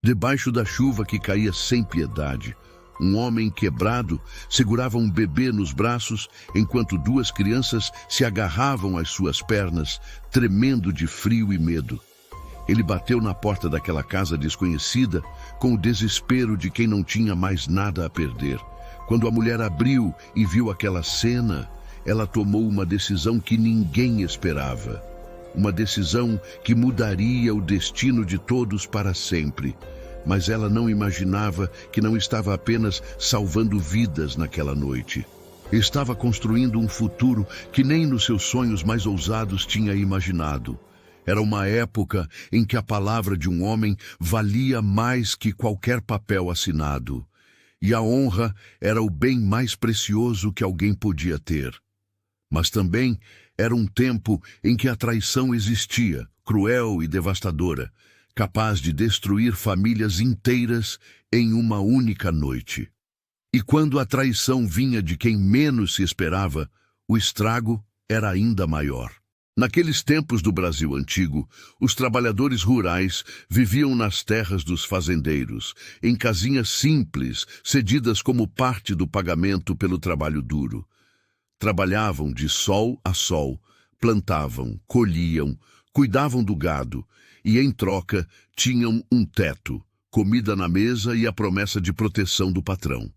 Debaixo da chuva que caía sem piedade, um homem quebrado segurava um bebê nos braços, enquanto duas crianças se agarravam às suas pernas, tremendo de frio e medo. Ele bateu na porta daquela casa desconhecida com o desespero de quem não tinha mais nada a perder. Quando a mulher abriu e viu aquela cena, ela tomou uma decisão que ninguém esperava. Uma decisão que mudaria o destino de todos para sempre. Mas ela não imaginava que não estava apenas salvando vidas naquela noite. Estava construindo um futuro que nem nos seus sonhos mais ousados tinha imaginado. Era uma época em que a palavra de um homem valia mais que qualquer papel assinado. E a honra era o bem mais precioso que alguém podia ter. Mas também era um tempo em que a traição existia, cruel e devastadora, capaz de destruir famílias inteiras em uma única noite. E quando a traição vinha de quem menos se esperava, o estrago era ainda maior. Naqueles tempos do Brasil antigo, os trabalhadores rurais viviam nas terras dos fazendeiros, em casinhas simples, cedidas como parte do pagamento pelo trabalho duro. Trabalhavam de sol a sol, plantavam, colhiam, cuidavam do gado e, em troca, tinham um teto, comida na mesa e a promessa de proteção do patrão.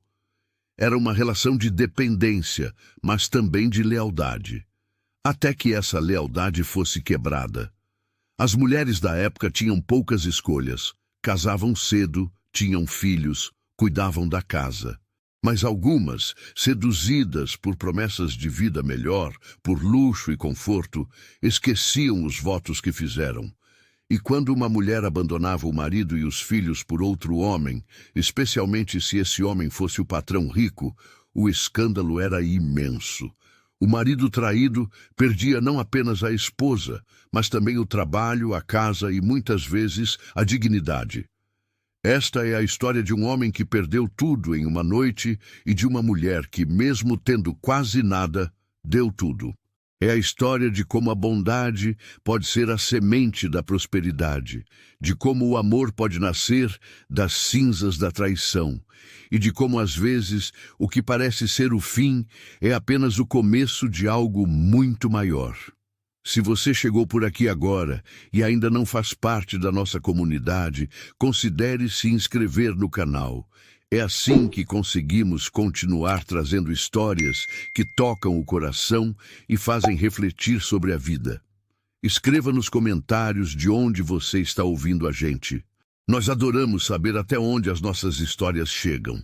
Era uma relação de dependência, mas também de lealdade. Até que essa lealdade fosse quebrada. As mulheres da época tinham poucas escolhas. Casavam cedo, tinham filhos, cuidavam da casa. Mas algumas, seduzidas por promessas de vida melhor, por luxo e conforto, esqueciam os votos que fizeram. E quando uma mulher abandonava o marido e os filhos por outro homem, especialmente se esse homem fosse o patrão rico, o escândalo era imenso. O marido traído perdia não apenas a esposa, mas também o trabalho, a casa e, muitas vezes, a dignidade. Esta é a história de um homem que perdeu tudo em uma noite e de uma mulher que, mesmo tendo quase nada, deu tudo. É a história de como a bondade pode ser a semente da prosperidade, de como o amor pode nascer das cinzas da traição, e de como, às vezes, o que parece ser o fim é apenas o começo de algo muito maior. Se você chegou por aqui agora e ainda não faz parte da nossa comunidade, considere se inscrever no canal. É assim que conseguimos continuar trazendo histórias que tocam o coração e fazem refletir sobre a vida. Escreva nos comentários de onde você está ouvindo a gente. Nós adoramos saber até onde as nossas histórias chegam.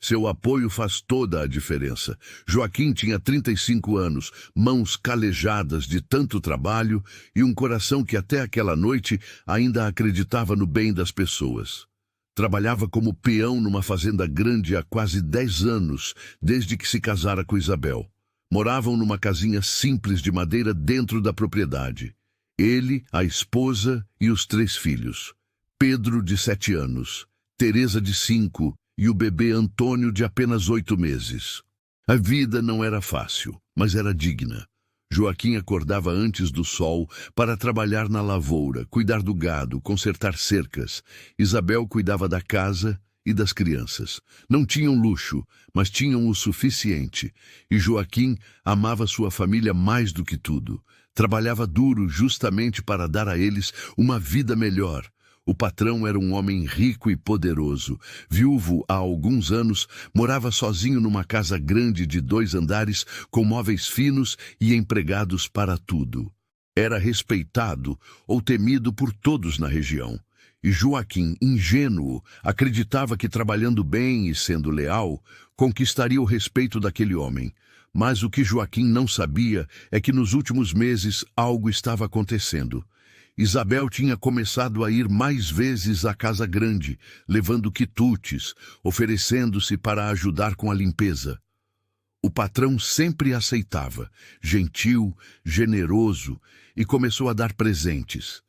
Seu apoio faz toda a diferença. Joaquim tinha 35 anos, mãos calejadas de tanto trabalho e um coração que até aquela noite ainda acreditava no bem das pessoas. Trabalhava como peão numa fazenda grande há quase 10 anos, desde que se casara com Isabel. Moravam numa casinha simples de madeira dentro da propriedade. Ele, a esposa e os 3 filhos. Pedro, de 7 anos, Teresa, de 5, e o bebê Antônio, de apenas 8 meses. A vida não era fácil, mas era digna. Joaquim acordava antes do sol para trabalhar na lavoura, cuidar do gado, consertar cercas. Isabel cuidava da casa e das crianças. Não tinham luxo, mas tinham o suficiente. E Joaquim amava sua família mais do que tudo. Trabalhava duro justamente para dar a eles uma vida melhor. O patrão era um homem rico e poderoso. Viúvo há alguns anos, morava sozinho numa casa grande de 2 andares, com móveis finos e empregados para tudo. Era respeitado ou temido por todos na região. E Joaquim, ingênuo, acreditava que trabalhando bem e sendo leal, conquistaria o respeito daquele homem. Mas o que Joaquim não sabia é que nos últimos meses algo estava acontecendo. Isabel tinha começado a ir mais vezes à casa grande, levando quitutes, oferecendo-se para ajudar com a limpeza. O patrão sempre aceitava, gentil, generoso, e começou a dar presentes.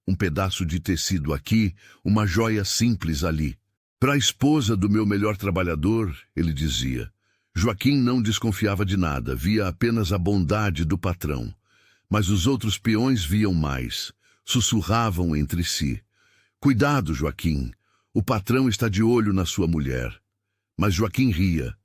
Um pedaço de tecido aqui, uma joia simples ali. Para a esposa do meu melhor trabalhador, ele dizia. Joaquim não desconfiava de nada, via apenas a bondade do patrão. Mas os outros peões viam mais. Sussurravam entre si. Cuidado, Joaquim. O patrão está de olho na sua mulher. Mas Joaquim ria.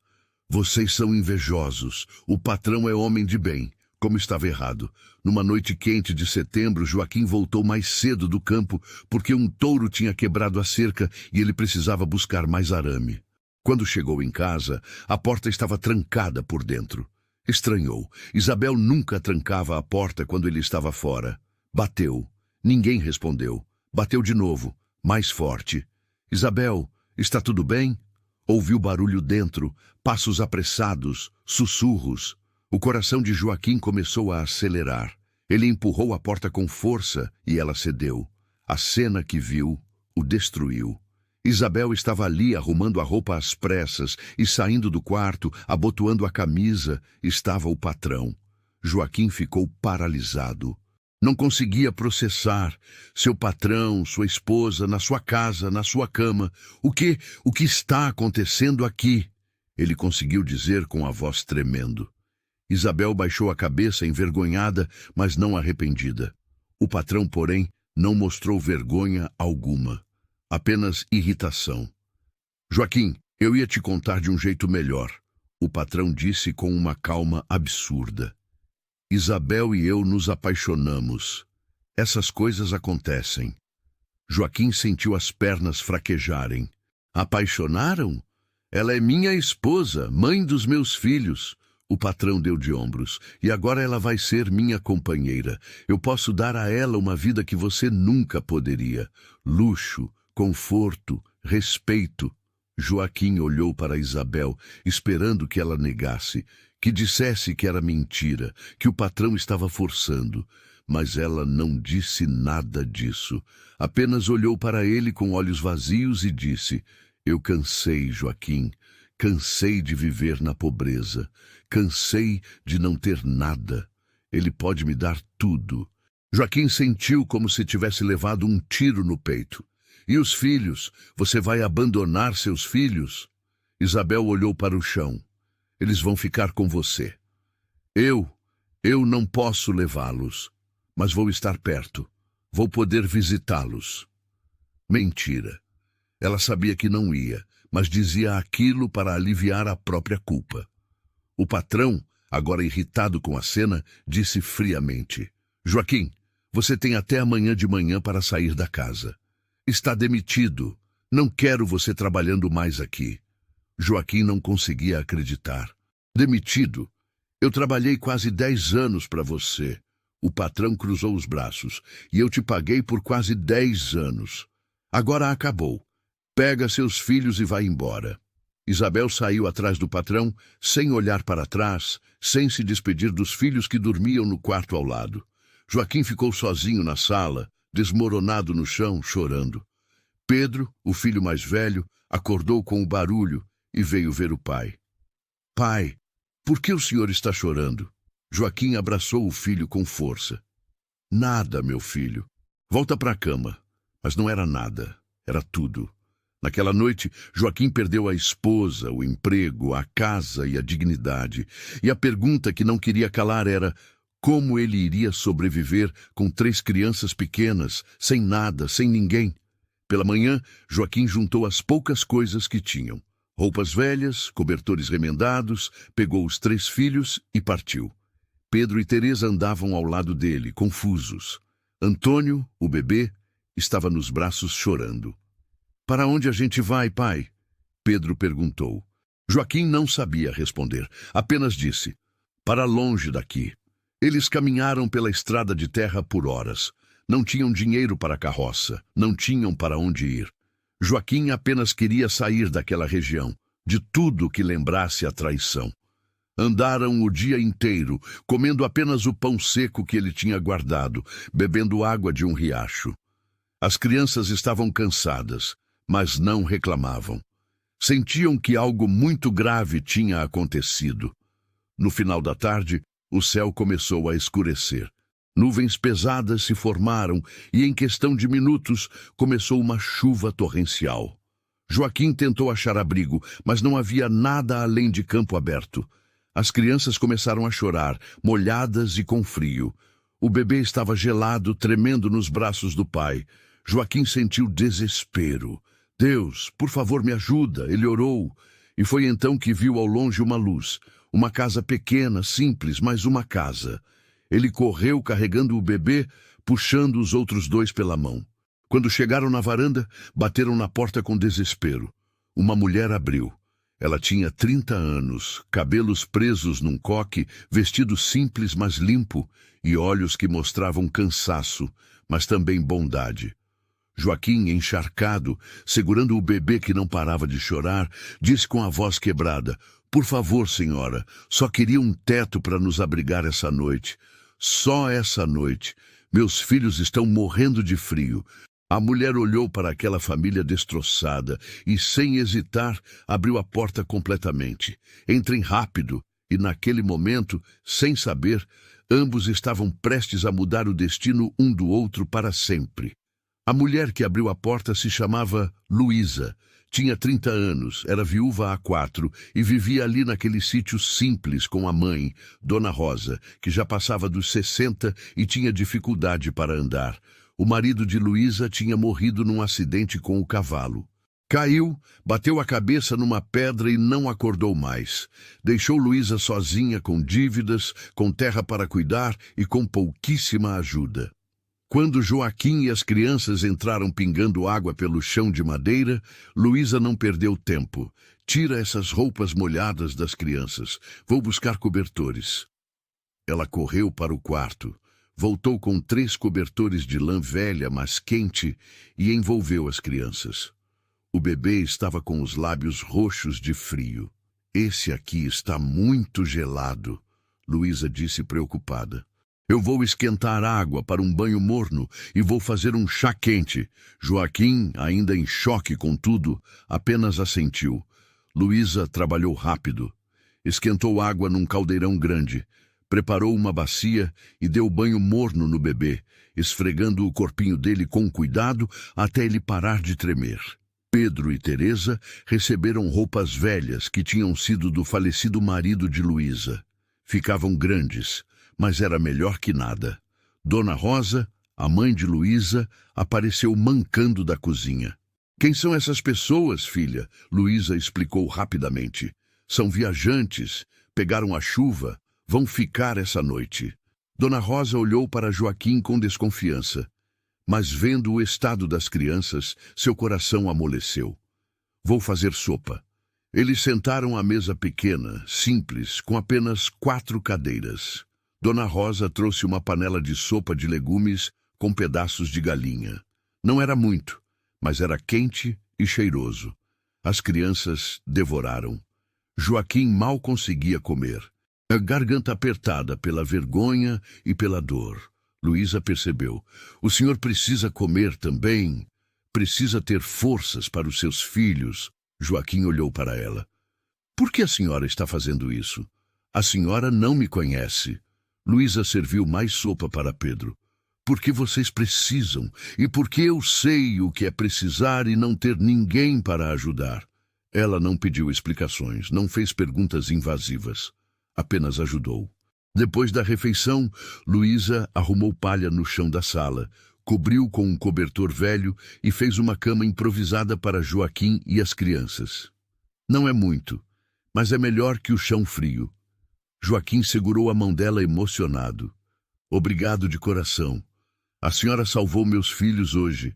Vocês são invejosos. O patrão é homem de bem. Como estava errado. Numa noite quente de setembro, Joaquim voltou mais cedo do campo porque um touro tinha quebrado a cerca e ele precisava buscar mais arame. Quando chegou em casa, a porta estava trancada por dentro. Estranhou. Isabel nunca trancava a porta quando ele estava fora. Bateu. Ninguém respondeu. Bateu de novo, mais forte. Isabel, está tudo bem? Ouviu barulho dentro, passos apressados, sussurros. O coração de Joaquim começou a acelerar. Ele empurrou a porta com força e ela cedeu. A cena que viu o destruiu. Isabel estava ali arrumando a roupa às pressas e saindo do quarto, abotoando a camisa, estava o patrão. Joaquim ficou paralisado. Não conseguia processar. Seu patrão, sua esposa, na sua casa, na sua cama. O que está acontecendo aqui? Ele conseguiu dizer com a voz tremendo. Isabel baixou a cabeça envergonhada, mas não arrependida. O patrão, porém, não mostrou vergonha alguma. Apenas irritação. Joaquim, eu ia te contar de um jeito melhor. O patrão disse com uma calma absurda. Isabel e eu nos apaixonamos. Essas coisas acontecem. Joaquim sentiu as pernas fraquejarem. Apaixonaram? Ela é minha esposa, mãe dos meus filhos. O patrão deu de ombros. E agora ela vai ser minha companheira. Eu posso dar a ela uma vida que você nunca poderia. Luxo, conforto, respeito. Joaquim olhou para Isabel, esperando que ela negasse, que dissesse que era mentira, que o patrão estava forçando. Mas ela não disse nada disso. Apenas olhou para ele com olhos vazios e disse: Eu cansei, Joaquim. Cansei de viver na pobreza. Cansei de não ter nada. Ele pode me dar tudo. Joaquim sentiu como se tivesse levado um tiro no peito. E os filhos? Você vai abandonar seus filhos? Isabel olhou para o chão. Eles vão ficar com você. Eu não posso levá-los, mas vou estar perto. Vou poder visitá-los. Mentira. Ela sabia que não ia, mas dizia aquilo para aliviar a própria culpa. O patrão, agora irritado com a cena, disse friamente: Joaquim, você tem até amanhã de manhã para sair da casa. Está demitido. Não quero você trabalhando mais aqui. Joaquim não conseguia acreditar. Demitido? Eu trabalhei quase 10 anos para você. O patrão cruzou os braços. E eu te paguei por quase 10 anos. Agora acabou. Pega seus filhos e vai embora. Isabel saiu atrás do patrão, sem olhar para trás, sem se despedir dos filhos que dormiam no quarto ao lado. Joaquim ficou sozinho na sala, desmoronado no chão, chorando. Pedro, o filho mais velho, acordou com o barulho e veio ver o pai. Pai, por que o senhor está chorando? Joaquim abraçou o filho com força. Nada, meu filho. Volta para a cama. Mas não era nada, era tudo. Naquela noite, Joaquim perdeu a esposa, o emprego, a casa e a dignidade. E a pergunta que não queria calar era: como ele iria sobreviver com 3 crianças pequenas, sem nada, sem ninguém? Pela manhã, Joaquim juntou as poucas coisas que tinham. Roupas velhas, cobertores remendados, pegou os 3 filhos e partiu. Pedro e Teresa andavam ao lado dele, confusos. Antônio, o bebê, estava nos braços chorando. Para onde a gente vai, pai? Pedro perguntou. Joaquim não sabia responder, apenas disse: para longe daqui. Eles caminharam pela estrada de terra por horas. Não tinham dinheiro para a carroça, não tinham para onde ir. Joaquim apenas queria sair daquela região, de tudo que lembrasse a traição. Andaram o dia inteiro, comendo apenas o pão seco que ele tinha guardado, bebendo água de um riacho. As crianças estavam cansadas, mas não reclamavam. Sentiam que algo muito grave tinha acontecido. No final da tarde, o céu começou a escurecer. Nuvens pesadas se formaram e, em questão de minutos, começou uma chuva torrencial. Joaquim tentou achar abrigo, mas não havia nada além de campo aberto. As crianças começaram a chorar, molhadas e com frio. O bebê estava gelado, tremendo nos braços do pai. Joaquim sentiu desespero. Deus, por favor, me ajuda, ele orou. E foi então que viu ao longe uma luz, uma casa pequena, simples, mas uma casa. Ele correu carregando o bebê, puxando os outros dois pela mão. Quando chegaram na varanda, bateram na porta com desespero. Uma mulher abriu. Ela tinha 30 anos, cabelos presos num coque, vestido simples mas limpo, e olhos que mostravam cansaço, mas também bondade. Joaquim, encharcado, segurando o bebê que não parava de chorar, disse com a voz quebrada: "Por favor, senhora, só queria um teto para nos abrigar essa noite. Só essa noite. Meus filhos estão morrendo de frio." A mulher olhou para aquela família destroçada e, sem hesitar, abriu a porta completamente. "Entrem rápido." E naquele momento, sem saber, ambos estavam prestes a mudar o destino um do outro para sempre. A mulher que abriu a porta se chamava Luísa. Tinha 30 anos, era viúva há 4 e vivia ali naquele sítio simples com a mãe, Dona Rosa, que já passava dos 60 e tinha dificuldade para andar. O marido de Luísa tinha morrido num acidente com o cavalo. Caiu, bateu a cabeça numa pedra e não acordou mais. Deixou Luísa sozinha com dívidas, com terra para cuidar e com pouquíssima ajuda. Quando Joaquim e as crianças entraram pingando água pelo chão de madeira, Luísa não perdeu tempo. "Tira essas roupas molhadas das crianças. Vou buscar cobertores." Ela correu para o quarto. Voltou com 3 cobertores de lã velha, mas quente, e envolveu as crianças. O bebê estava com os lábios roxos de frio. "Esse aqui está muito gelado", Luísa disse preocupada. "Eu vou esquentar água para um banho morno e vou fazer um chá quente." Joaquim, ainda em choque com tudo, apenas assentiu. Luísa trabalhou rápido. Esquentou água num caldeirão grande. Preparou uma bacia e deu banho morno no bebê, esfregando o corpinho dele com cuidado até ele parar de tremer. Pedro e Teresa receberam roupas velhas que tinham sido do falecido marido de Luísa. Ficavam grandes, mas era melhor que nada. Dona Rosa, a mãe de Luísa, apareceu mancando da cozinha. "Quem são essas pessoas, filha?" Luísa explicou rapidamente. "São viajantes, pegaram a chuva. Vão ficar essa noite." Dona Rosa olhou para Joaquim com desconfiança, mas vendo o estado das crianças, seu coração amoleceu. "Vou fazer sopa." Eles sentaram à mesa pequena, simples, com apenas 4 cadeiras. Dona Rosa trouxe uma panela de sopa de legumes com pedaços de galinha. Não era muito, mas era quente e cheiroso. As crianças devoraram. Joaquim mal conseguia comer. A garganta apertada pela vergonha e pela dor. Luísa percebeu. "O senhor precisa comer também. Precisa ter forças para os seus filhos." Joaquim olhou para ela. "Por que a senhora está fazendo isso? A senhora não me conhece." Luísa serviu mais sopa para Pedro. "Porque vocês precisam, e porque eu sei o que é precisar e não ter ninguém para ajudar." Ela não pediu explicações, não fez perguntas invasivas. Apenas ajudou. Depois da refeição, Luísa arrumou palha no chão da sala, cobriu com um cobertor velho e fez uma cama improvisada para Joaquim e as crianças. Não é muito, mas é melhor que o chão frio. Joaquim segurou a mão dela emocionado. "Obrigado de coração. A senhora salvou meus filhos hoje."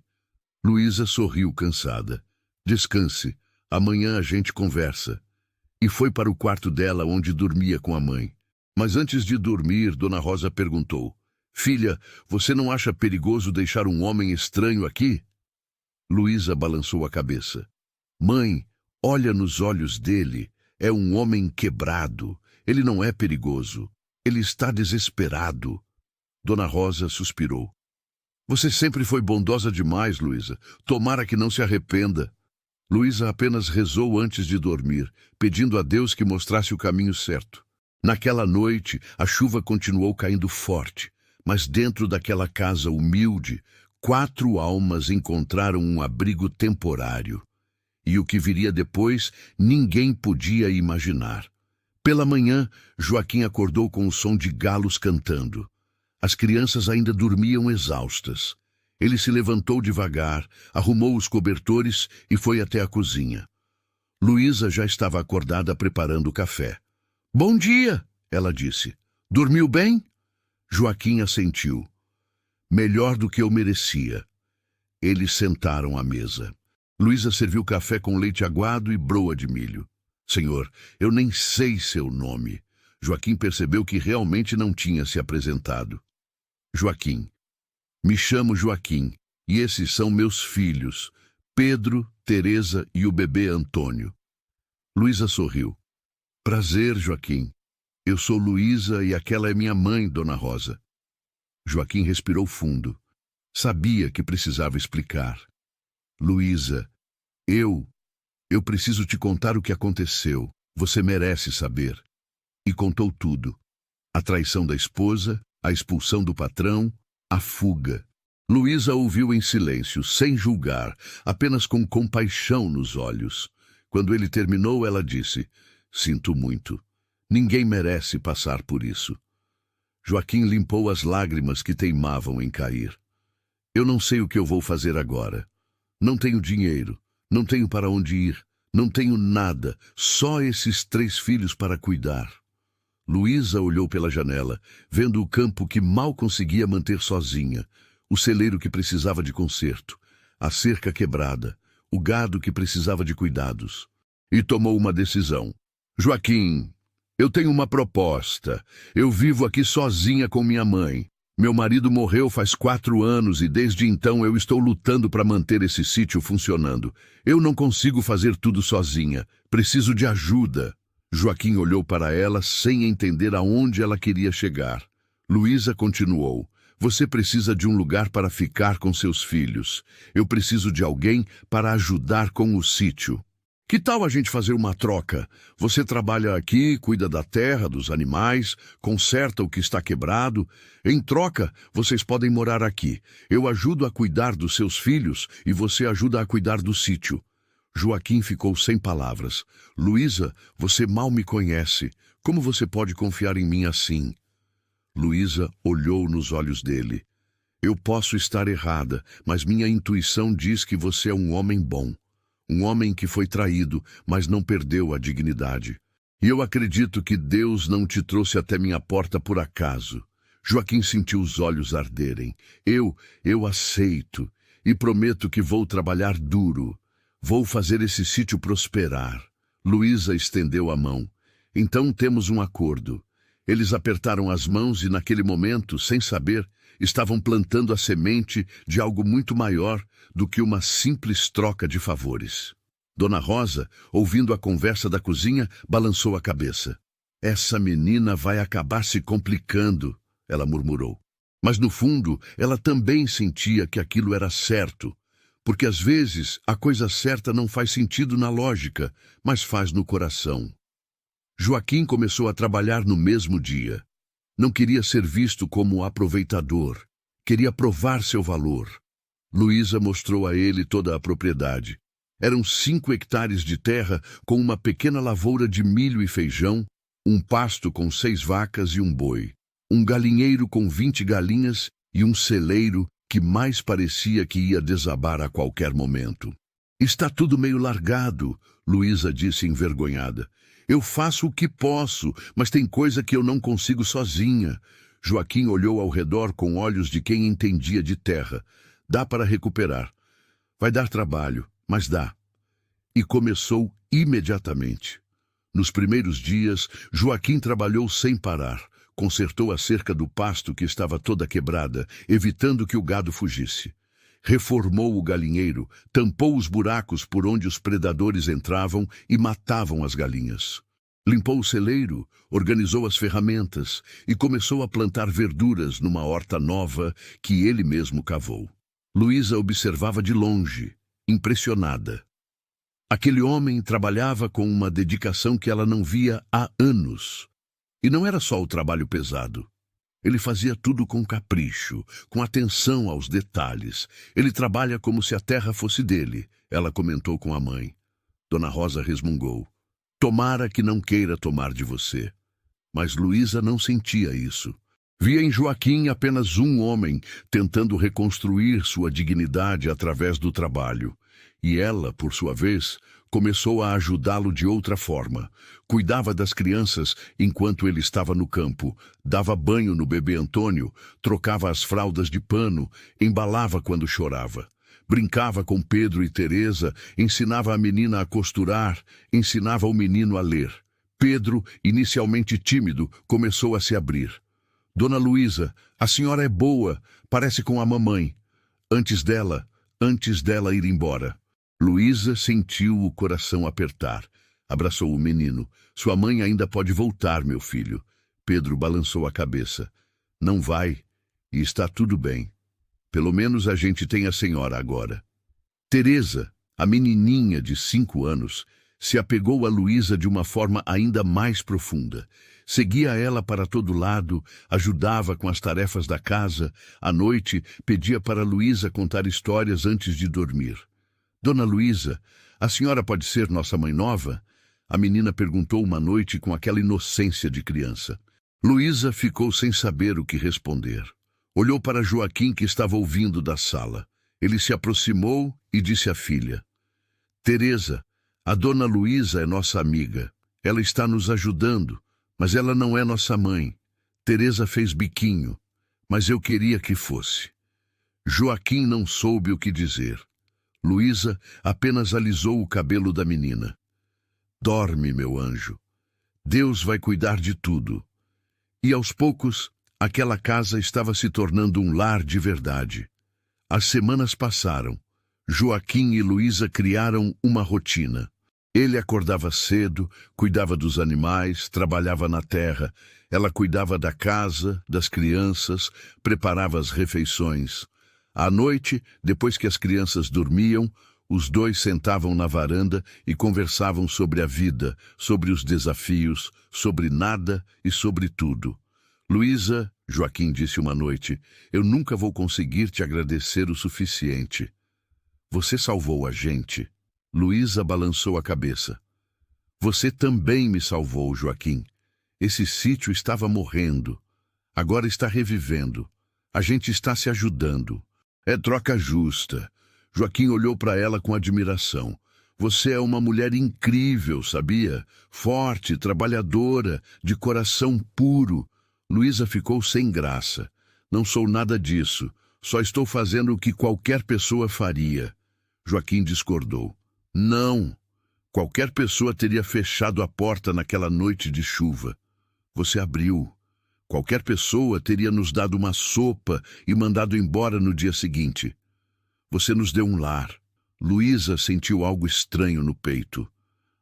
Luísa sorriu cansada. "Descanse. Amanhã a gente conversa." E foi para o quarto dela, onde dormia com a mãe. Mas antes de dormir, Dona Rosa perguntou: "Filha, você não acha perigoso deixar um homem estranho aqui?" Luísa balançou a cabeça. "Mãe, olha nos olhos dele. É um homem quebrado. Ele não é perigoso. Ele está desesperado." Dona Rosa suspirou. "Você sempre foi bondosa demais, Luísa. Tomara que não se arrependa." Luísa apenas rezou antes de dormir, pedindo a Deus que mostrasse o caminho certo. Naquela noite, a chuva continuou caindo forte, mas dentro daquela casa humilde, 4 almas encontraram um abrigo temporário. E o que viria depois, ninguém podia imaginar. Pela manhã, Joaquim acordou com o som de galos cantando. As crianças ainda dormiam exaustas. Ele se levantou devagar, arrumou os cobertores e foi até a cozinha. Luísa já estava acordada preparando o café. "Bom dia", ela disse. "Dormiu bem?" Joaquim assentiu. "Melhor do que eu merecia." Eles sentaram à mesa. Luísa serviu café com leite aguado e broa de milho. "Senhor, eu nem sei seu nome." Joaquim percebeu que realmente não tinha se apresentado. "Joaquim. Me chamo Joaquim, e esses são meus filhos, Pedro, Teresa e o bebê Antônio." Luísa sorriu. "Prazer, Joaquim. Eu sou Luísa e aquela é minha mãe, Dona Rosa." Joaquim respirou fundo. Sabia que precisava explicar. "Luísa, eu preciso te contar o que aconteceu. Você merece saber." E contou tudo. A traição da esposa, a expulsão do patrão, a fuga. Luísa ouviu em silêncio, sem julgar, apenas com compaixão nos olhos. Quando ele terminou, ela disse: "Sinto muito. Ninguém merece passar por isso." Joaquim limpou as lágrimas que teimavam em cair. "Eu não sei o que eu vou fazer agora. Não tenho dinheiro, não tenho para onde ir, não tenho nada, só esses 3 filhos para cuidar." Luísa olhou pela janela, vendo o campo que mal conseguia manter sozinha, o celeiro que precisava de conserto, a cerca quebrada, o gado que precisava de cuidados. E tomou uma decisão. "Joaquim, eu tenho uma proposta. Eu vivo aqui sozinha com minha mãe. Meu marido morreu faz 4 anos e desde então eu estou lutando para manter esse sítio funcionando. Eu não consigo fazer tudo sozinha. Preciso de ajuda." Joaquim olhou para ela sem entender aonde ela queria chegar. Luísa continuou: "Você precisa de um lugar para ficar com seus filhos. Eu preciso de alguém para ajudar com o sítio. Que tal a gente fazer uma troca? Você trabalha aqui, cuida da terra, dos animais, conserta o que está quebrado. Em troca, vocês podem morar aqui. Eu ajudo a cuidar dos seus filhos e você ajuda a cuidar do sítio." Joaquim ficou sem palavras. "Luísa, você mal me conhece. Como você pode confiar em mim assim?" Luísa olhou nos olhos dele. "Eu posso estar errada, mas minha intuição diz que você é um homem bom. Um homem que foi traído, mas não perdeu a dignidade. E eu acredito que Deus não te trouxe até minha porta por acaso." Joaquim sentiu os olhos arderem. Eu aceito e prometo que vou trabalhar duro. Vou fazer esse sítio prosperar." Luísa estendeu a mão. "Então temos um acordo." Eles apertaram as mãos e naquele momento, sem saber, estavam plantando a semente de algo muito maior do que uma simples troca de favores. Dona Rosa, ouvindo a conversa da cozinha, balançou a cabeça. "Essa menina vai acabar se complicando", ela murmurou. Mas no fundo, ela também sentia que aquilo era certo. Porque às vezes a coisa certa não faz sentido na lógica, mas faz no coração. Joaquim começou a trabalhar no mesmo dia. Não queria ser visto como aproveitador. Queria provar seu valor. Luísa mostrou a ele toda a propriedade. Eram 5 hectares de terra com uma pequena lavoura de milho e feijão, um pasto com 6 vacas e um boi, um galinheiro com 20 galinhas e um celeiro que mais parecia que ia desabar a qualquer momento. "Está tudo meio largado", Luísa disse envergonhada. "Eu faço o que posso, mas tem coisa que eu não consigo sozinha." Joaquim olhou ao redor com olhos de quem entendia de terra. "Dá para recuperar. Vai dar trabalho, mas dá." E começou imediatamente. Nos primeiros dias, Joaquim trabalhou sem parar. Consertou a cerca do pasto que estava toda quebrada, evitando que o gado fugisse. Reformou o galinheiro, tampou os buracos por onde os predadores entravam e matavam as galinhas. Limpou o celeiro, organizou as ferramentas e começou a plantar verduras numa horta nova que ele mesmo cavou. Luísa observava de longe, impressionada. Aquele homem trabalhava com uma dedicação que ela não via há anos. E não era só o trabalho pesado. Ele fazia tudo com capricho, com atenção aos detalhes. "Ele trabalha como se a terra fosse dele", ela comentou com a mãe. Dona Rosa resmungou. "Tomara que não queira tomar de você." Mas Luísa não sentia isso. Via em Joaquim apenas um homem tentando reconstruir sua dignidade através do trabalho. E ela, por sua vez, começou a ajudá-lo de outra forma. Cuidava das crianças enquanto ele estava no campo, dava banho no bebê Antônio, trocava as fraldas de pano, embalava quando chorava. Brincava com Pedro e Teresa, ensinava a menina a costurar, ensinava o menino a ler. Pedro, inicialmente tímido, começou a se abrir. Dona Luísa, a senhora é boa, parece com a mamãe. Antes dela ir embora. Luísa sentiu o coração apertar. Abraçou o menino. Sua mãe ainda pode voltar, meu filho. Pedro balançou a cabeça. Não vai, e está tudo bem. Pelo menos a gente tem a senhora agora. Teresa, a menininha de 5 anos, se apegou a Luísa de uma forma ainda mais profunda. Seguia ela para todo lado, ajudava com as tarefas da casa. À noite, pedia para Luísa contar histórias antes de dormir. Dona Luísa, a senhora pode ser nossa mãe nova? A menina perguntou uma noite com aquela inocência de criança. Luísa ficou sem saber o que responder. Olhou para Joaquim, que estava ouvindo da sala. Ele se aproximou e disse à filha: Teresa, a Dona Luísa é nossa amiga. Ela está nos ajudando, mas ela não é nossa mãe. Teresa fez biquinho, mas eu queria que fosse. Joaquim não soube o que dizer. Luísa apenas alisou o cabelo da menina. Dorme, meu anjo. Deus vai cuidar de tudo. E aos poucos, aquela casa estava se tornando um lar de verdade. As semanas passaram. Joaquim e Luísa criaram uma rotina. Ele acordava cedo, cuidava dos animais, trabalhava na terra. Ela cuidava da casa, das crianças, preparava as refeições. À noite, depois que as crianças dormiam, os dois sentavam na varanda e conversavam sobre a vida, sobre os desafios, sobre nada e sobre tudo. Luísa, Joaquim disse uma noite, eu nunca vou conseguir te agradecer o suficiente. Você salvou a gente. Luísa balançou a cabeça. Você também me salvou, Joaquim. Esse sítio estava morrendo. Agora está revivendo. A gente está se ajudando. É troca justa. Joaquim olhou para ela com admiração. Você é uma mulher incrível, sabia? Forte, trabalhadora, de coração puro. Luísa ficou sem graça. Não sou nada disso. Só estou fazendo o que qualquer pessoa faria. Joaquim discordou. Não. Qualquer pessoa teria fechado a porta naquela noite de chuva. Você abriu. Qualquer pessoa teria nos dado uma sopa e mandado embora no dia seguinte. Você nos deu um lar. Luísa sentiu algo estranho no peito.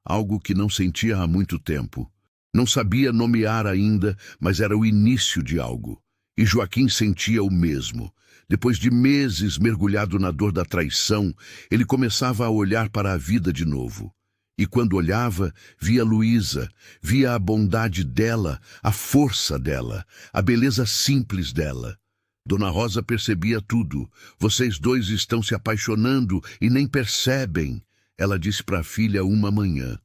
Algo que não sentia há muito tempo. Não sabia nomear ainda, mas era o início de algo. E Joaquim sentia o mesmo. Depois de meses mergulhado na dor da traição, ele começava a olhar para a vida de novo. E quando olhava, via Luísa, via a bondade dela, a força dela, a beleza simples dela. Dona Rosa percebia tudo. Vocês dois estão se apaixonando e nem percebem, ela disse para a filha uma manhã.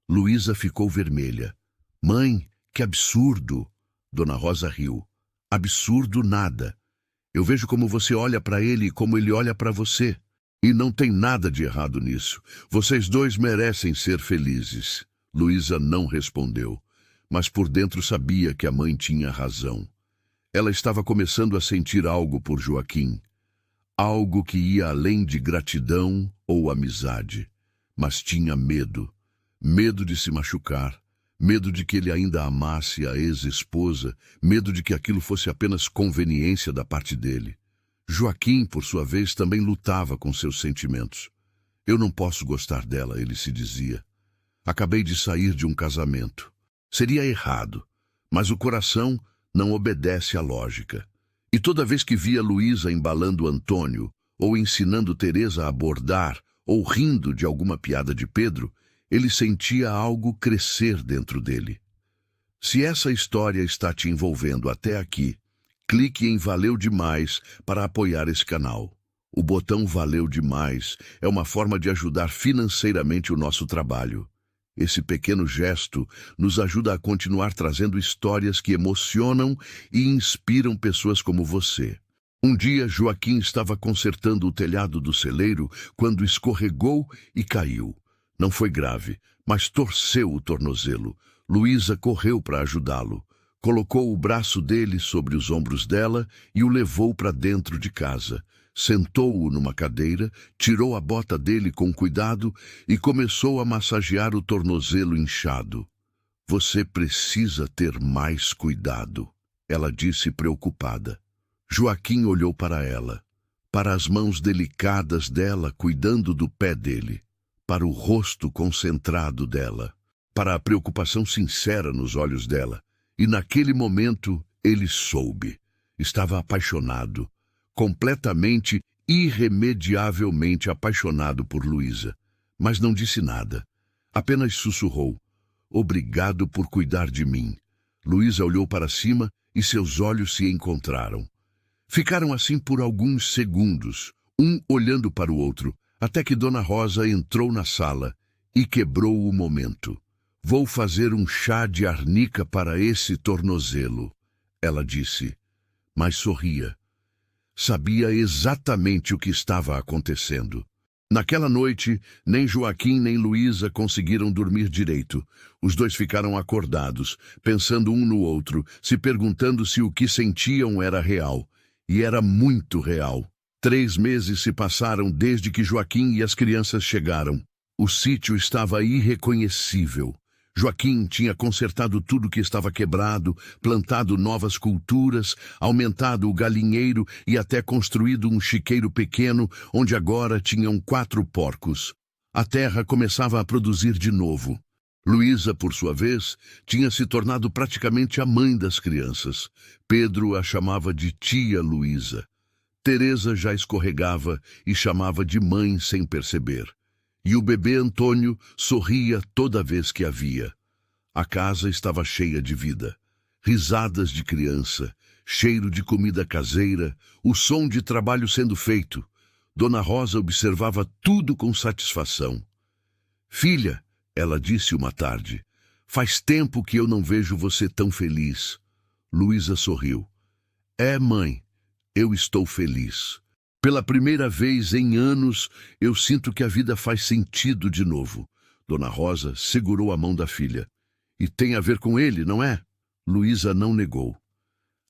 Luísa ficou vermelha. Mãe, que absurdo! Dona Rosa riu. Absurdo nada. Eu vejo como você olha para ele e como ele olha para você. E não tem nada de errado nisso. Vocês dois merecem ser felizes. Luísa não respondeu, mas por dentro sabia que a mãe tinha razão. Ela estava começando a sentir algo por Joaquim. Algo que ia além de gratidão ou amizade. Mas tinha medo. Medo de se machucar. Medo de que ele ainda amasse a ex-esposa. Medo de que aquilo fosse apenas conveniência da parte dele. Joaquim, por sua vez, também lutava com seus sentimentos. Eu não posso gostar dela, ele se dizia. Acabei de sair de um casamento. Seria errado, mas o coração não obedece à lógica. E toda vez que via Luísa embalando Antônio, ou ensinando Teresa a bordar, ou rindo de alguma piada de Pedro, ele sentia algo crescer dentro dele. Se essa história está te envolvendo até aqui, clique em Valeu Demais para apoiar esse canal. O botão Valeu Demais é uma forma de ajudar financeiramente o nosso trabalho. Esse pequeno gesto nos ajuda a continuar trazendo histórias que emocionam e inspiram pessoas como você. Um dia, Joaquim estava consertando o telhado do celeiro quando escorregou e caiu. Não foi grave, mas torceu o tornozelo. Luísa correu para ajudá-lo. Colocou o braço dele sobre os ombros dela e o levou para dentro de casa. Sentou-o numa cadeira, tirou a bota dele com cuidado e começou a massagear o tornozelo inchado. Você precisa ter mais cuidado, ela disse preocupada. Joaquim olhou para ela, para as mãos delicadas dela cuidando do pé dele, para o rosto concentrado dela, para a preocupação sincera nos olhos dela. E naquele momento ele soube. Estava apaixonado, completamente, irremediavelmente apaixonado por Luísa. Mas não disse nada. Apenas sussurrou: "Obrigado por cuidar de mim." Luísa olhou para cima e seus olhos se encontraram. Ficaram assim por alguns segundos, um olhando para o outro, até que Dona Rosa entrou na sala e quebrou o momento. "Vou fazer um chá de arnica para esse tornozelo," ela disse, mas sorria. Sabia exatamente o que estava acontecendo. Naquela noite, nem Joaquim nem Luísa conseguiram dormir direito. Os dois ficaram acordados, pensando um no outro, se perguntando se o que sentiam era real. E era muito real. 3 meses se passaram desde que Joaquim e as crianças chegaram. O sítio estava irreconhecível. Joaquim tinha consertado tudo que estava quebrado, plantado novas culturas, aumentado o galinheiro e até construído um chiqueiro pequeno, onde agora tinham 4 porcos. A terra começava a produzir de novo. Luísa, por sua vez, tinha se tornado praticamente a mãe das crianças. Pedro a chamava de tia Luísa. Teresa já escorregava e chamava de mãe sem perceber. E o bebê Antônio sorria toda vez que a via. A casa estava cheia de vida. Risadas de criança, cheiro de comida caseira, o som de trabalho sendo feito. Dona Rosa observava tudo com satisfação. "Filha," ela disse uma tarde, "faz tempo que eu não vejo você tão feliz." Luísa sorriu. "É, mãe, eu estou feliz. Pela primeira vez em anos, eu sinto que a vida faz sentido de novo." Dona Rosa segurou a mão da filha. "E tem a ver com ele, não é?" Luísa não negou.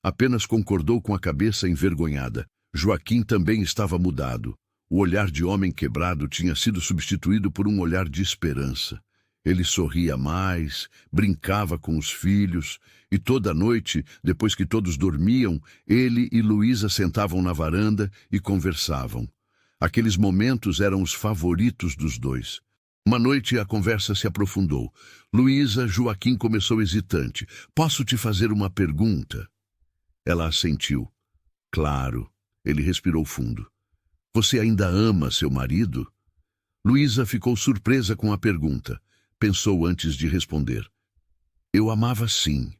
Apenas concordou com a cabeça envergonhada. Joaquim também estava mudado. O olhar de homem quebrado tinha sido substituído por um olhar de esperança. Ele sorria mais, brincava com os filhos, e toda noite, depois que todos dormiam, ele e Luísa sentavam na varanda e conversavam. Aqueles momentos eram os favoritos dos dois. Uma noite a conversa se aprofundou. Luísa, Joaquim começou hesitante. "Posso te fazer uma pergunta?" Ela assentiu. "Claro." Ele respirou fundo. "Você ainda ama seu marido?" Luísa ficou surpresa com a pergunta. Pensou antes de responder. "Eu amava sim.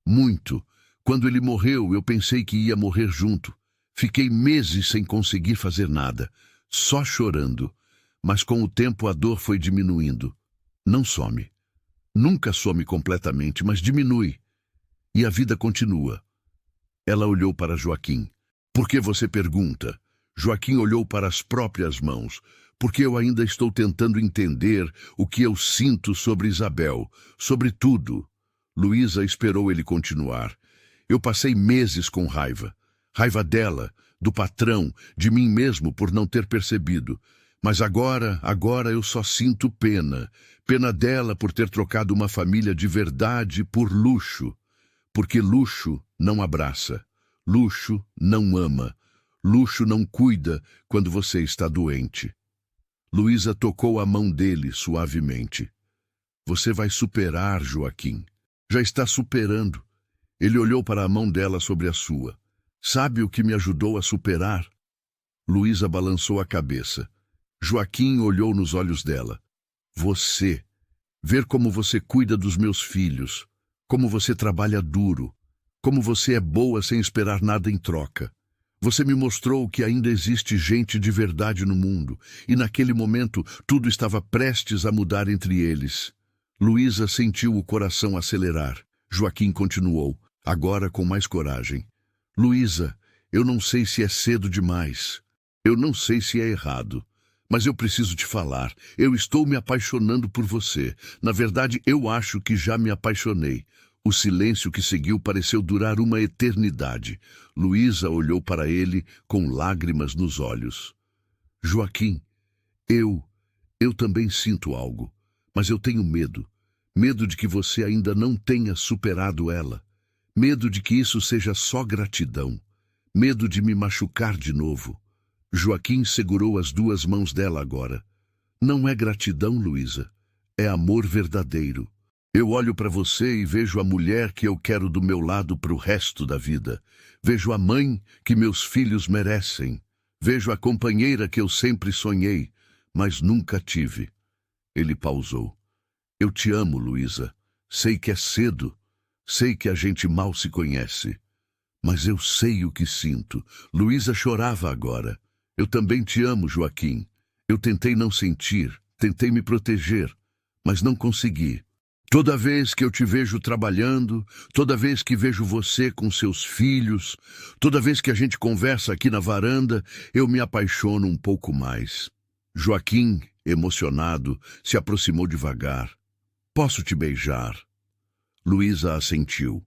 Muito. Quando ele morreu, eu pensei que ia morrer junto. Fiquei meses sem conseguir fazer nada, só chorando. Mas com o tempo a dor foi diminuindo. Não some. Nunca some completamente, mas diminui. E a vida continua." Ela olhou para Joaquim. "Por que você pergunta?" Joaquim olhou para as próprias mãos. "Porque eu ainda estou tentando entender o que eu sinto sobre Isabel, sobre tudo." Luísa esperou ele continuar. "Eu passei meses com raiva. Raiva dela, do patrão, de mim mesmo por não ter percebido. Mas agora eu só sinto pena. Pena dela por ter trocado uma família de verdade por luxo. Porque luxo não abraça. Luxo não ama. Luxo não cuida quando você está doente." Luísa tocou a mão dele suavemente. "Você vai superar, Joaquim. Já está superando." Ele olhou para a mão dela sobre a sua. "Sabe o que me ajudou a superar?" Luísa balançou a cabeça. Joaquim olhou nos olhos dela. "Você. Ver como você cuida dos meus filhos. Como você trabalha duro. Como você é boa sem esperar nada em troca. Você me mostrou que ainda existe gente de verdade no mundo, e naquele momento tudo estava prestes a mudar entre eles." Luísa sentiu o coração acelerar. Joaquim continuou, agora com mais coragem. Luísa, eu não sei se é cedo demais. Eu não sei se é errado. Mas eu preciso te falar. Eu estou me apaixonando por você. Na verdade, eu acho que já me apaixonei. O silêncio que seguiu pareceu durar uma eternidade. Luísa olhou para ele com lágrimas nos olhos. Joaquim, eu também sinto algo. Mas eu tenho medo. Medo de que você ainda não tenha superado ela. Medo de que isso seja só gratidão. Medo de me machucar de novo. Joaquim segurou as duas mãos dela agora. Não é gratidão, Luísa. É amor verdadeiro. Eu olho para você e vejo a mulher que eu quero do meu lado para o resto da vida. Vejo a mãe que meus filhos merecem. Vejo a companheira que eu sempre sonhei, mas nunca tive. Ele pausou. Eu te amo, Luísa. Sei que é cedo. Sei que a gente mal se conhece. Mas eu sei o que sinto. Luísa chorava agora. Eu também te amo, Joaquim. Eu tentei não sentir, tentei me proteger, mas não consegui. Toda vez que eu te vejo trabalhando, toda vez que vejo você com seus filhos, toda vez que a gente conversa aqui na varanda, eu me apaixono um pouco mais. Joaquim, emocionado, se aproximou devagar. Posso te beijar? Luísa assentiu.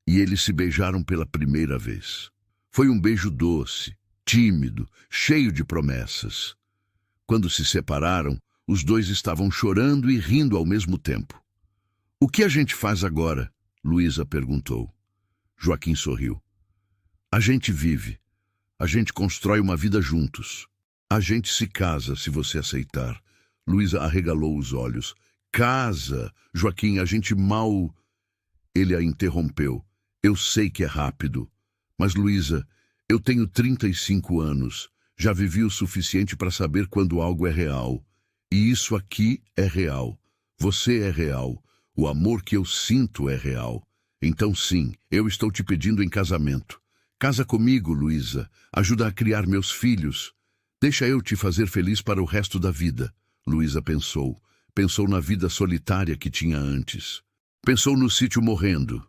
E eles se beijaram pela primeira vez. Foi um beijo doce, tímido, cheio de promessas. Quando se separaram, os dois estavam chorando e rindo ao mesmo tempo. O que a gente faz agora? Luísa perguntou. Joaquim sorriu. A gente vive. A gente constrói uma vida juntos. A gente se casa, se você aceitar. Luísa arregalou os olhos. Casa! Joaquim, a gente mal... Ele a interrompeu. Eu sei que é rápido. Mas, Luísa, eu tenho 35 anos. Já vivi o suficiente para saber quando algo é real. E isso aqui é real. Você é real. O amor que eu sinto é real. Então, sim, eu estou te pedindo em casamento. Casa comigo, Luísa. Ajuda a criar meus filhos. Deixa eu te fazer feliz para o resto da vida. Luísa pensou. Pensou na vida solitária que tinha antes. Pensou no sítio morrendo.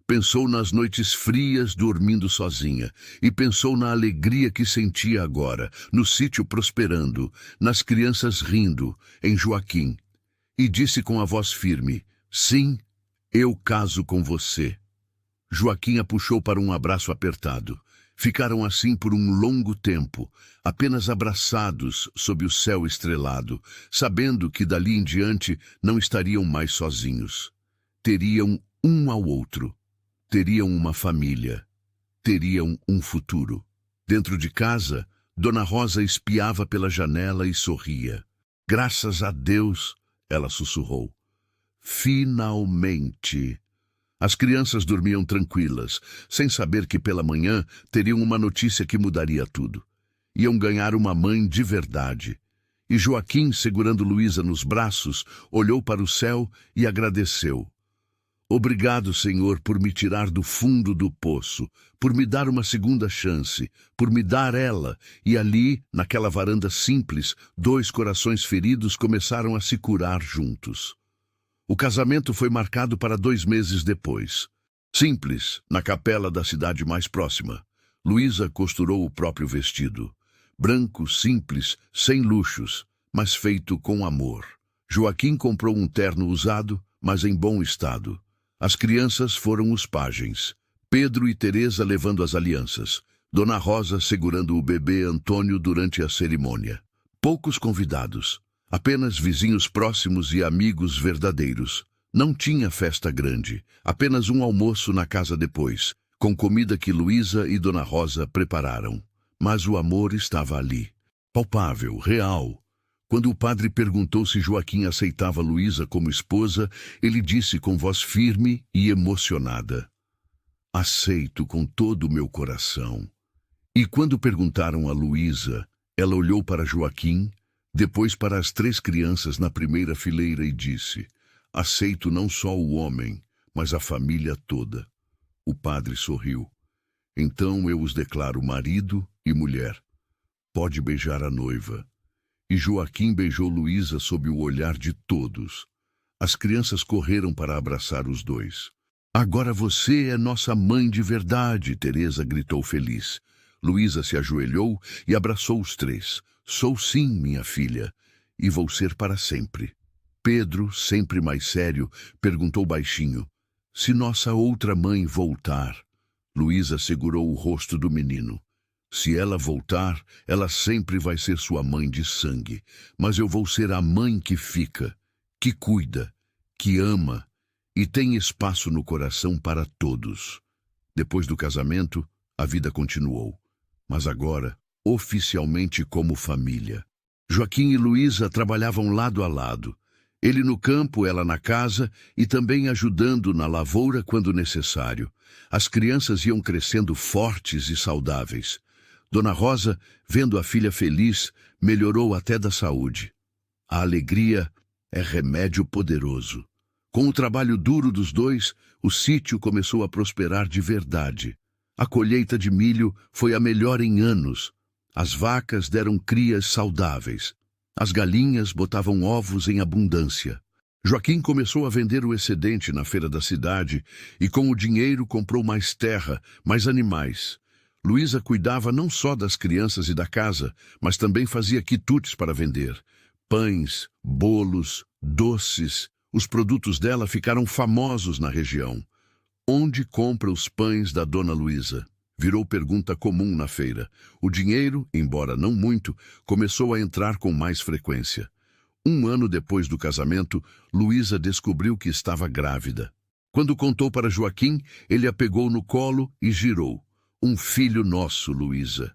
Pensou nas noites frias dormindo sozinha. E pensou na alegria que sentia agora, no sítio prosperando, nas crianças rindo, em Joaquim. E disse com a voz firme, sim, eu caso com você. Joaquim a puxou para um abraço apertado. Ficaram assim por um longo tempo, apenas abraçados sob o céu estrelado, sabendo que dali em diante não estariam mais sozinhos. Teriam um ao outro. Teriam uma família. Teriam um futuro. Dentro de casa, Dona Rosa espiava pela janela e sorria. Graças a Deus, ela sussurrou. Finalmente! As crianças dormiam tranquilas, sem saber que pela manhã teriam uma notícia que mudaria tudo. Iam ganhar uma mãe de verdade. E Joaquim, segurando Luísa nos braços, olhou para o céu e agradeceu. Obrigado, Senhor, por me tirar do fundo do poço, por me dar uma segunda chance, por me dar ela. E ali, naquela varanda simples, dois corações feridos começaram a se curar juntos. O casamento foi marcado para 2 meses depois. Simples, na capela da cidade mais próxima. Luísa costurou o próprio vestido. Branco, simples, sem luxos, mas feito com amor. Joaquim comprou um terno usado, mas em bom estado. As crianças foram os pajens. Pedro e Teresa levando as alianças. Dona Rosa segurando o bebê Antônio durante a cerimônia. Poucos convidados. Apenas vizinhos próximos e amigos verdadeiros. Não tinha festa grande, apenas um almoço na casa depois, com comida que Luísa e Dona Rosa prepararam. Mas o amor estava ali, palpável, real. Quando o padre perguntou se Joaquim aceitava Luísa como esposa, ele disse com voz firme e emocionada. Aceito com todo o meu coração. E quando perguntaram a Luísa, ela olhou para Joaquim, depois para as 3 crianças na primeira fileira e disse, aceito não só o homem, mas a família toda. O padre sorriu. Então eu os declaro marido e mulher. Pode beijar a noiva. E Joaquim beijou Luísa sob o olhar de todos. As crianças correram para abraçar os dois. Agora você é nossa mãe de verdade, Teresa gritou feliz. Luísa se ajoelhou e abraçou os três. Sou sim, minha filha, e vou ser para sempre. Pedro, sempre mais sério, perguntou baixinho: se nossa outra mãe voltar? Luísa segurou o rosto do menino. Se ela voltar, ela sempre vai ser sua mãe de sangue, mas eu vou ser a mãe que fica, que cuida, que ama e tem espaço no coração para todos. Depois do casamento, a vida continuou, mas agora, oficialmente como família. Joaquim e Luísa trabalhavam lado a lado. Ele no campo, ela na casa e também ajudando na lavoura quando necessário. As crianças iam crescendo fortes e saudáveis. Dona Rosa, vendo a filha feliz, melhorou até da saúde. A alegria é remédio poderoso. Com o trabalho duro dos dois, o sítio começou a prosperar de verdade. A colheita de milho foi a melhor em anos. As vacas deram crias saudáveis. As galinhas botavam ovos em abundância. Joaquim começou a vender o excedente na feira da cidade e com o dinheiro comprou mais terra, mais animais. Luísa cuidava não só das crianças e da casa, mas também fazia quitutes para vender. Pães, bolos, doces. Os produtos dela ficaram famosos na região. Onde compra os pães da dona Luísa? Virou pergunta comum na feira. O dinheiro, embora não muito, começou a entrar com mais frequência. 1 ano depois do casamento, Luísa descobriu que estava grávida. Quando contou para Joaquim, ele a pegou no colo e girou. Um filho nosso, Luísa.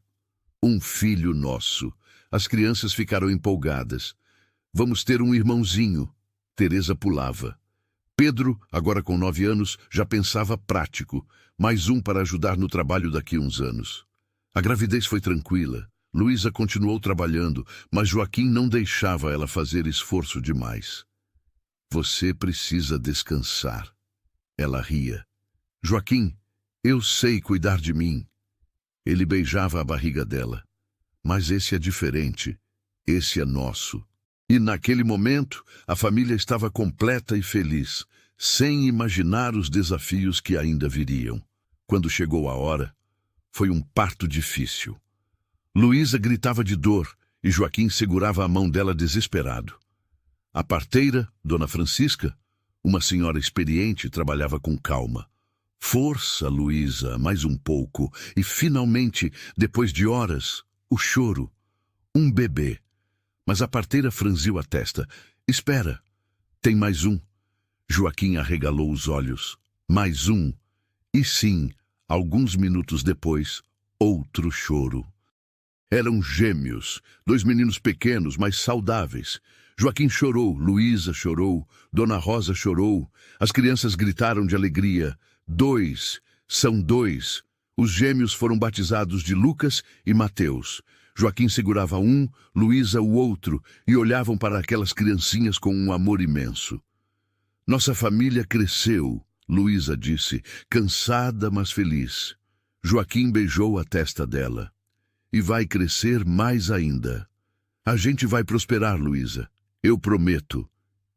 Um filho nosso. As crianças ficaram empolgadas. Vamos ter um irmãozinho. Teresa pulava. Pedro, agora com 9 anos, já pensava prático. Mais um para ajudar no trabalho daqui a uns anos. A gravidez foi tranquila. Luísa continuou trabalhando, mas Joaquim não deixava ela fazer esforço demais. Você precisa descansar. Ela ria. Joaquim, eu sei cuidar de mim. Ele beijava a barriga dela. Mas esse é diferente. Esse é nosso. E naquele momento, a família estava completa e feliz, sem imaginar os desafios que ainda viriam. Quando chegou a hora, foi um parto difícil. Luísa gritava de dor e Joaquim segurava a mão dela desesperado. A parteira, Dona Francisca, uma senhora experiente, trabalhava com calma. Força, Luísa, mais um pouco. E finalmente, depois de horas, o choro. Um bebê. Mas a parteira franziu a testa. Espera, tem mais um. Joaquim arregalou os olhos. Mais um. E sim, alguns minutos depois, outro choro. Eram gêmeos, 2 meninos pequenos, mas saudáveis. Joaquim chorou, Luísa chorou, Dona Rosa chorou. As crianças gritaram de alegria. 2, são 2. Os gêmeos foram batizados de Lucas e Mateus. Joaquim segurava um, Luísa o outro, e olhavam para aquelas criancinhas com um amor imenso. Nossa família cresceu, Luísa disse, cansada, mas feliz. Joaquim beijou a testa dela. E vai crescer mais ainda. A gente vai prosperar, Luísa. Eu prometo.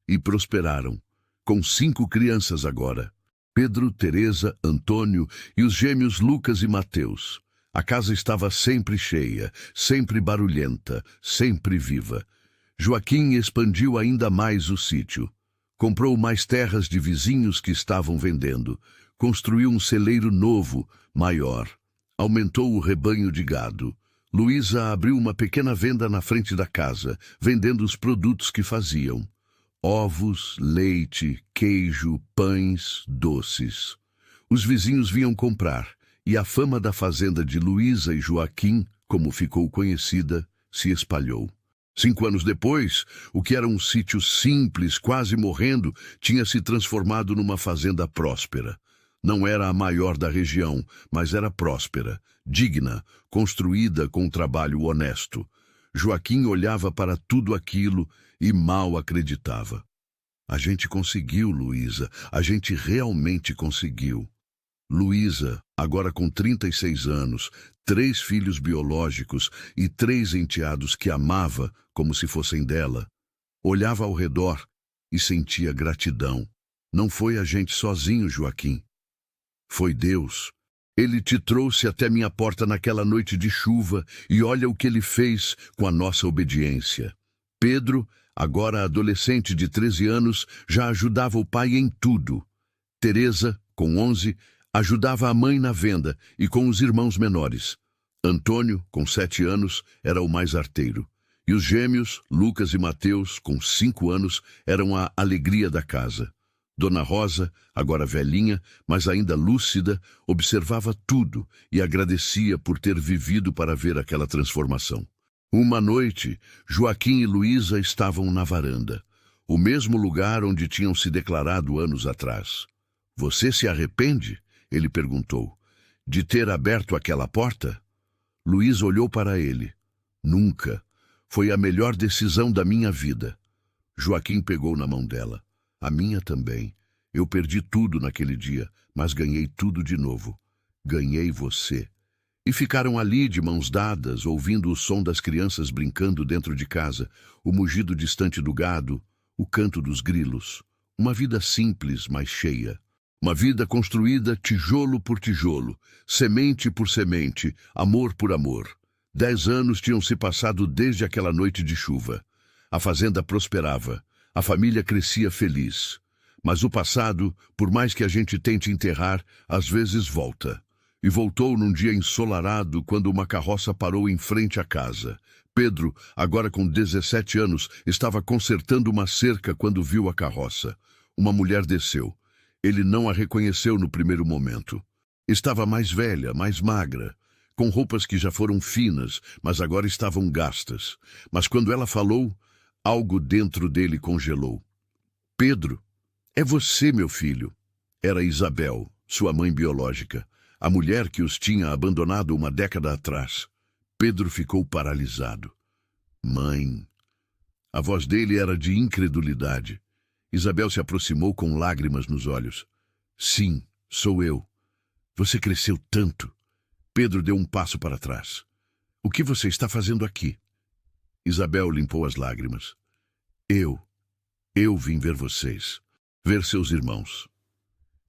E prosperaram. Com 5 crianças agora. Pedro, Teresa, Antônio e os gêmeos Lucas e Mateus. A casa estava sempre cheia, sempre barulhenta, sempre viva. Joaquim expandiu ainda mais o sítio. Comprou mais terras de vizinhos que estavam vendendo. Construiu um celeiro novo, maior. Aumentou o rebanho de gado. Luísa abriu uma pequena venda na frente da casa, vendendo os produtos que faziam. Ovos, leite, queijo, pães, doces. Os vizinhos vinham comprar, e a fama da fazenda de Luísa e Joaquim, como ficou conhecida, se espalhou. 5 anos depois, o que era um sítio simples, quase morrendo, tinha se transformado numa fazenda próspera. Não era a maior da região, mas era próspera, digna, construída com trabalho honesto. Joaquim olhava para tudo aquilo e mal acreditava. A gente conseguiu, Luísa, a gente realmente conseguiu. Luísa, agora com 36 anos, 3 filhos biológicos e 3 enteados que amava como se fossem dela, olhava ao redor e sentia gratidão. Não foi a gente sozinho, Joaquim. Foi Deus. Ele te trouxe até minha porta naquela noite de chuva e olha o que ele fez com a nossa obediência. Pedro, agora adolescente de 13 anos, já ajudava o pai em tudo. Teresa, com 11, ajudava a mãe na venda e com os irmãos menores. Antônio, com 7 anos, era o mais arteiro. E os gêmeos, Lucas e Mateus, com 5 anos, eram a alegria da casa. Dona Rosa, agora velhinha, mas ainda lúcida, observava tudo e agradecia por ter vivido para ver aquela transformação. Uma noite, Joaquim e Luísa estavam na varanda, o mesmo lugar onde tinham se declarado anos atrás. Você se arrepende? Ele perguntou. De ter aberto aquela porta? Luísa olhou para ele. Nunca. Foi a melhor decisão da minha vida. Joaquim pegou na mão dela. A minha também. Eu perdi tudo naquele dia, mas ganhei tudo de novo. Ganhei você. E ficaram ali de mãos dadas, ouvindo o som das crianças brincando dentro de casa, o mugido distante do gado, o canto dos grilos. Uma vida simples, mas cheia. Uma vida construída tijolo por tijolo, semente por semente, amor por amor. 10 anos tinham se passado desde aquela noite de chuva. A fazenda prosperava. A família crescia feliz. Mas o passado, por mais que a gente tente enterrar, às vezes volta. E voltou num dia ensolarado, quando uma carroça parou em frente à casa. Pedro, agora com 17 anos, estava consertando uma cerca quando viu a carroça. Uma mulher desceu. Ele não a reconheceu no primeiro momento. Estava mais velha, mais magra, com roupas que já foram finas, mas agora estavam gastas. Mas quando ela falou, algo dentro dele congelou. Pedro, é você, meu filho. Era Isabel, sua mãe biológica, a mulher que os tinha abandonado uma década atrás. Pedro ficou paralisado. Mãe. A voz dele era de incredulidade. Isabel se aproximou com lágrimas nos olhos. Sim, sou eu. Você cresceu tanto. Pedro deu um passo para trás. O que você está fazendo aqui? Isabel limpou as lágrimas. Eu vim ver vocês. Ver seus irmãos.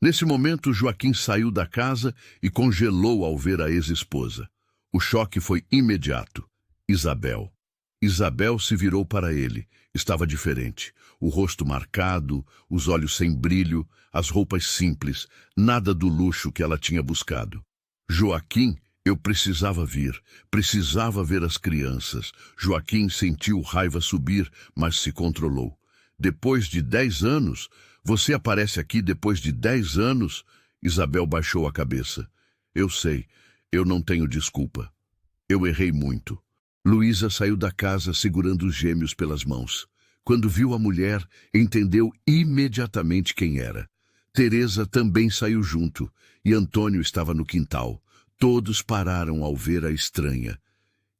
Nesse momento, Joaquim saiu da casa e congelou ao ver a ex-esposa. O choque foi imediato. Isabel. Isabel se virou para ele. Estava diferente. O rosto marcado, os olhos sem brilho, as roupas simples, nada do luxo que ela tinha buscado. Joaquim, eu precisava ver as crianças. Joaquim sentiu raiva subir, mas se controlou. Depois de 10 anos... Você aparece aqui depois de 10 anos? Isabel baixou a cabeça. Eu sei, eu não tenho desculpa. Eu errei muito. Luísa saiu da casa segurando os gêmeos pelas mãos. Quando viu a mulher, entendeu imediatamente quem era. Teresa também saiu junto, e Antônio estava no quintal. Todos pararam ao ver a estranha.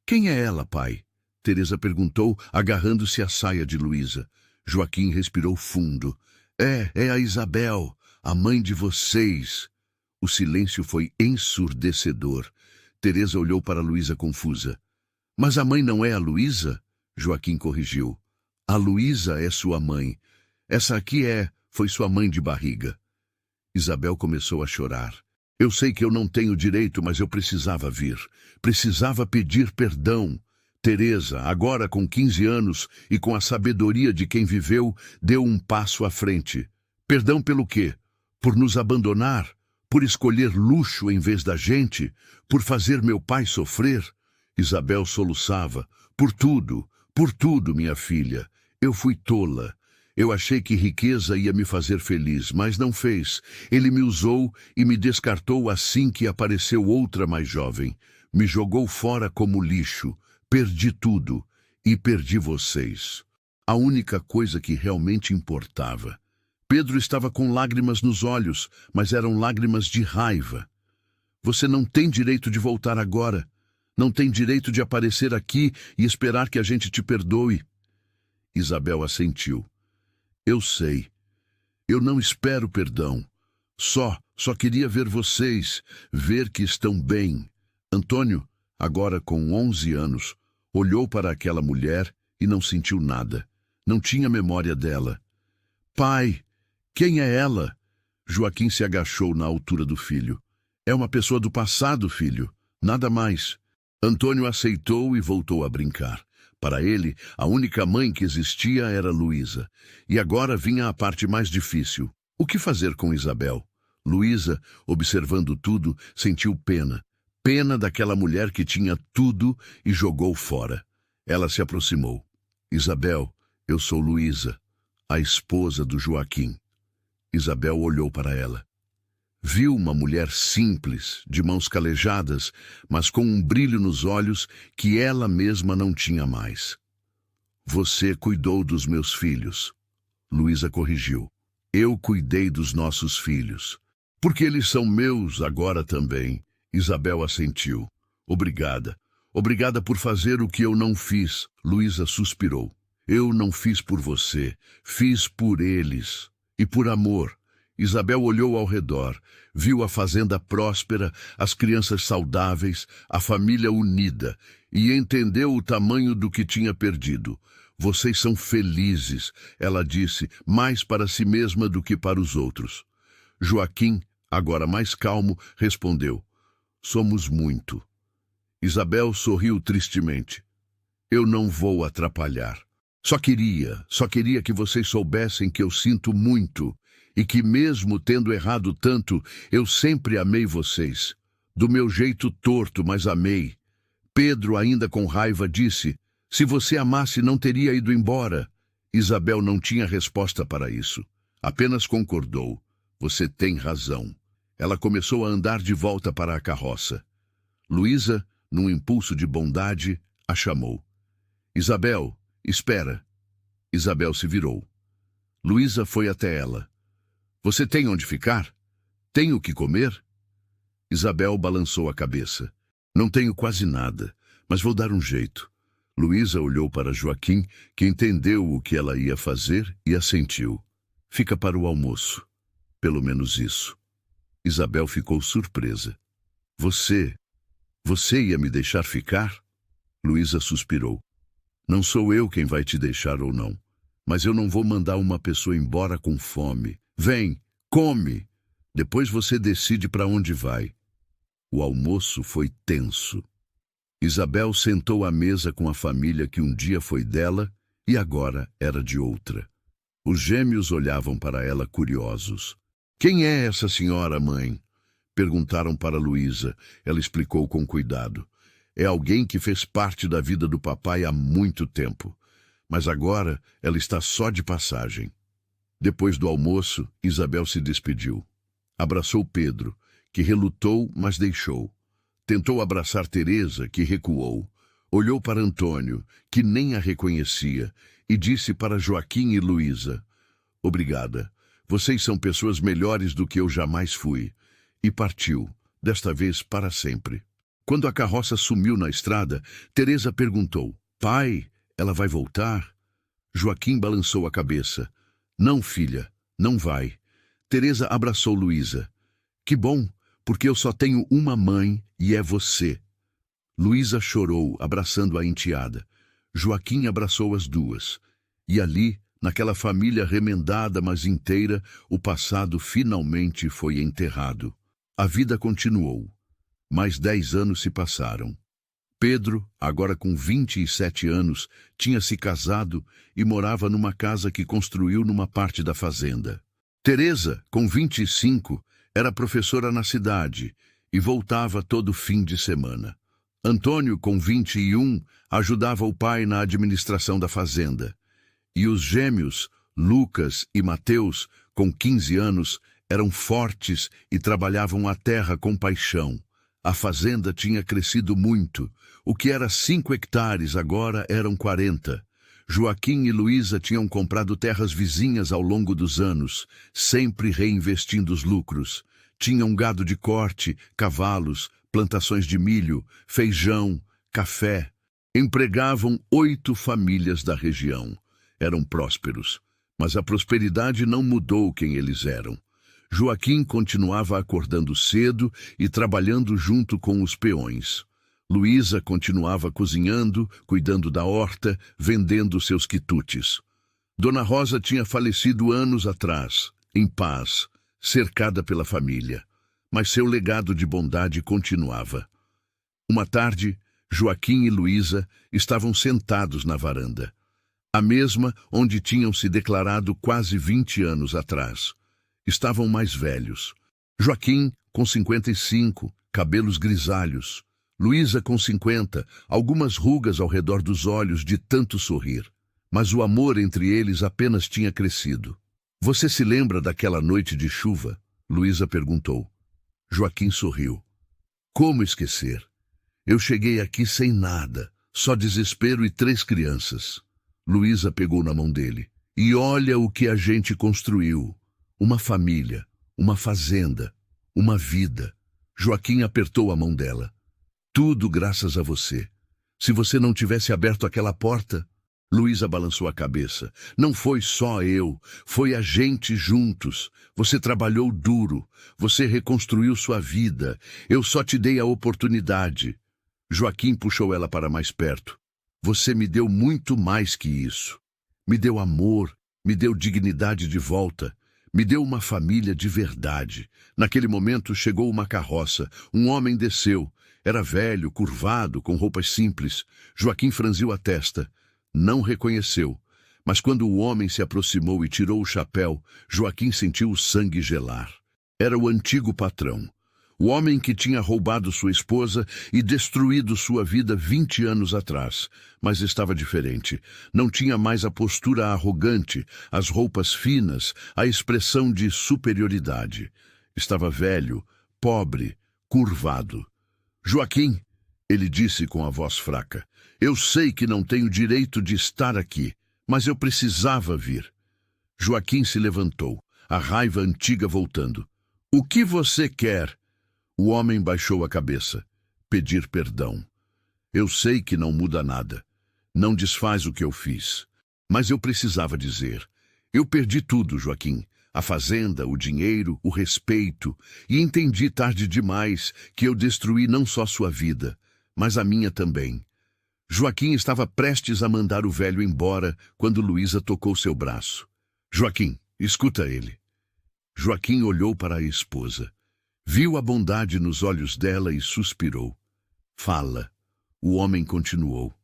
Quem é ela, pai? Teresa perguntou, agarrando-se à saia de Luísa. Joaquim respirou fundo. É a Isabel, a mãe de vocês. O silêncio foi ensurdecedor. Teresa olhou para Luísa confusa. Mas a mãe não é a Luísa? Joaquim corrigiu. A Luísa é sua mãe. Essa aqui foi sua mãe de barriga. Isabel começou a chorar. Eu sei que eu não tenho direito, mas eu precisava vir. Precisava pedir perdão. Teresa, agora com 15 anos e com a sabedoria de quem viveu, deu um passo à frente. Perdão pelo quê? Por nos abandonar? Por escolher luxo em vez da gente? Por fazer meu pai sofrer? Isabel soluçava. Por tudo, minha filha. Eu fui tola. Eu achei que riqueza ia me fazer feliz, mas não fez. Ele me usou e me descartou assim que apareceu outra mais jovem. Me jogou fora como lixo. Perdi tudo e perdi vocês. A única coisa que realmente importava. Pedro estava com lágrimas nos olhos, mas eram lágrimas de raiva. Você não tem direito de voltar agora. Não tem direito de aparecer aqui e esperar que a gente te perdoe. Isabel assentiu. Eu sei. Eu não espero perdão. Só queria ver vocês, ver que estão bem. Antônio, agora com 11 anos, olhou para aquela mulher e não sentiu nada. Não tinha memória dela. Pai, quem é ela? Joaquim se agachou na altura do filho. É uma pessoa do passado, filho. Nada mais. Antônio aceitou e voltou a brincar. Para ele, a única mãe que existia era Luísa. E agora vinha a parte mais difícil. O que fazer com Isabel? Luísa, observando tudo, sentiu pena. Pena daquela mulher que tinha tudo e jogou fora. Ela se aproximou. Isabel, eu sou Luísa, a esposa do Joaquim. Isabel olhou para ela. Viu uma mulher simples, de mãos calejadas, mas com um brilho nos olhos que ela mesma não tinha mais. Você cuidou dos meus filhos. Luísa corrigiu. Eu cuidei dos nossos filhos. Porque eles são meus agora também. Isabel assentiu. Obrigada. Obrigada por fazer o que eu não fiz. Luísa suspirou. Eu não fiz por você. Fiz por eles. E por amor. Isabel olhou ao redor, viu a fazenda próspera, as crianças saudáveis, a família unida, e entendeu o tamanho do que tinha perdido. Vocês são felizes, ela disse, mais para si mesma do que para os outros. Joaquim, agora mais calmo, respondeu, somos muito. Isabel sorriu tristemente. Eu não vou atrapalhar. Só queria que vocês soubessem que eu sinto muito, e que mesmo tendo errado tanto, eu sempre amei vocês. Do meu jeito torto, mas amei. Pedro, ainda com raiva, disse, se você amasse, não teria ido embora. Isabel não tinha resposta para isso. Apenas concordou. Você tem razão. Ela começou a andar de volta para a carroça. Luísa, num impulso de bondade, a chamou. Isabel, espera. Isabel se virou. Luísa foi até ela. Você tem onde ficar? Tem o que comer? Isabel balançou a cabeça. Não tenho quase nada, mas vou dar um jeito. Luísa olhou para Joaquim, que entendeu o que ela ia fazer e assentiu. Fica para o almoço. Pelo menos isso. Isabel ficou surpresa. Você ia me deixar ficar? Luísa suspirou. Não sou eu quem vai te deixar ou não, mas eu não vou mandar uma pessoa embora com fome. Vem, come. Depois você decide para onde vai. O almoço foi tenso. Isabel sentou à mesa com a família que um dia foi dela e agora era de outra. Os gêmeos olhavam para ela curiosos. Quem é essa senhora, mãe? Perguntaram para Luísa. Ela explicou com cuidado. É alguém que fez parte da vida do papai há muito tempo. Mas agora ela está só de passagem. Depois do almoço, Isabel se despediu. Abraçou Pedro, que relutou, mas deixou. Tentou abraçar Teresa, que recuou. Olhou para Antônio, que nem a reconhecia, e disse para Joaquim e Luísa, obrigada, vocês são pessoas melhores do que eu jamais fui. E partiu, desta vez para sempre. Quando a carroça sumiu na estrada, Teresa perguntou, pai, ela vai voltar? Joaquim balançou a cabeça. Não, filha, não vai. Teresa abraçou Luísa. Que bom, porque eu só tenho uma mãe e é você. Luísa chorou, abraçando a enteada. Joaquim abraçou as duas. E ali, naquela família remendada, mas inteira, o passado finalmente foi enterrado. A vida continuou. Mais 10 anos se passaram. Pedro, agora com 27 anos, tinha se casado e morava numa casa que construiu numa parte da fazenda. Teresa, com 25, era professora na cidade e voltava todo fim de semana. Antônio, com 21, ajudava o pai na administração da fazenda. E os gêmeos, Lucas e Mateus, com 15 anos, eram fortes e trabalhavam a terra com paixão. A fazenda tinha crescido muito. O que era 5 hectares agora eram 40. Joaquim e Luísa tinham comprado terras vizinhas ao longo dos anos, sempre reinvestindo os lucros. Tinham gado de corte, cavalos, plantações de milho, feijão, café. Empregavam 8 famílias da região. Eram prósperos, mas a prosperidade não mudou quem eles eram. Joaquim continuava acordando cedo e trabalhando junto com os peões. Luísa continuava cozinhando, cuidando da horta, vendendo seus quitutes. Dona Rosa tinha falecido anos atrás, em paz, cercada pela família, mas seu legado de bondade continuava. Uma tarde, Joaquim e Luísa estavam sentados na varanda, a mesma onde tinham se declarado quase 20 anos atrás. Estavam mais velhos. Joaquim, com 55, cabelos grisalhos. Luísa, com 50, algumas rugas ao redor dos olhos de tanto sorrir. Mas o amor entre eles apenas tinha crescido. Você se lembra daquela noite de chuva? Luísa perguntou. Joaquim sorriu. Como esquecer? Eu cheguei aqui sem nada, só desespero e 3 crianças. Luísa pegou na mão dele. E olha o que a gente construiu. Uma família, uma fazenda, uma vida. Joaquim apertou a mão dela. Tudo graças a você. Se você não tivesse aberto aquela porta... Luísa balançou a cabeça. Não foi só eu, foi a gente juntos. Você trabalhou duro, você reconstruiu sua vida. Eu só te dei a oportunidade. Joaquim puxou ela para mais perto. Você me deu muito mais que isso. Me deu amor, me deu dignidade de volta. Me deu uma família de verdade. Naquele momento chegou uma carroça. Um homem desceu. Era velho, curvado, com roupas simples. Joaquim franziu a testa. Não reconheceu, mas quando o homem se aproximou e tirou o chapéu, Joaquim sentiu o sangue gelar. Era o antigo patrão, o homem que tinha roubado sua esposa e destruído sua vida 20 anos atrás. Mas estava diferente. Não tinha mais a postura arrogante, as roupas finas, a expressão de superioridade. Estava velho, pobre, curvado. Joaquim, ele disse com a voz fraca, eu sei que não tenho direito de estar aqui, mas eu precisava vir. Joaquim se levantou, a raiva antiga voltando. O que você quer? O homem baixou a cabeça. Pedir perdão. Eu sei que não muda nada. Não desfaz o que eu fiz. Mas eu precisava dizer. Eu perdi tudo, Joaquim. A fazenda, o dinheiro, o respeito. E entendi tarde demais que eu destruí não só sua vida, mas a minha também. Joaquim estava prestes a mandar o velho embora quando Luísa tocou seu braço. Joaquim, escuta ele. Joaquim olhou para a esposa. Viu a bondade nos olhos dela e suspirou. Fala. O homem continuou.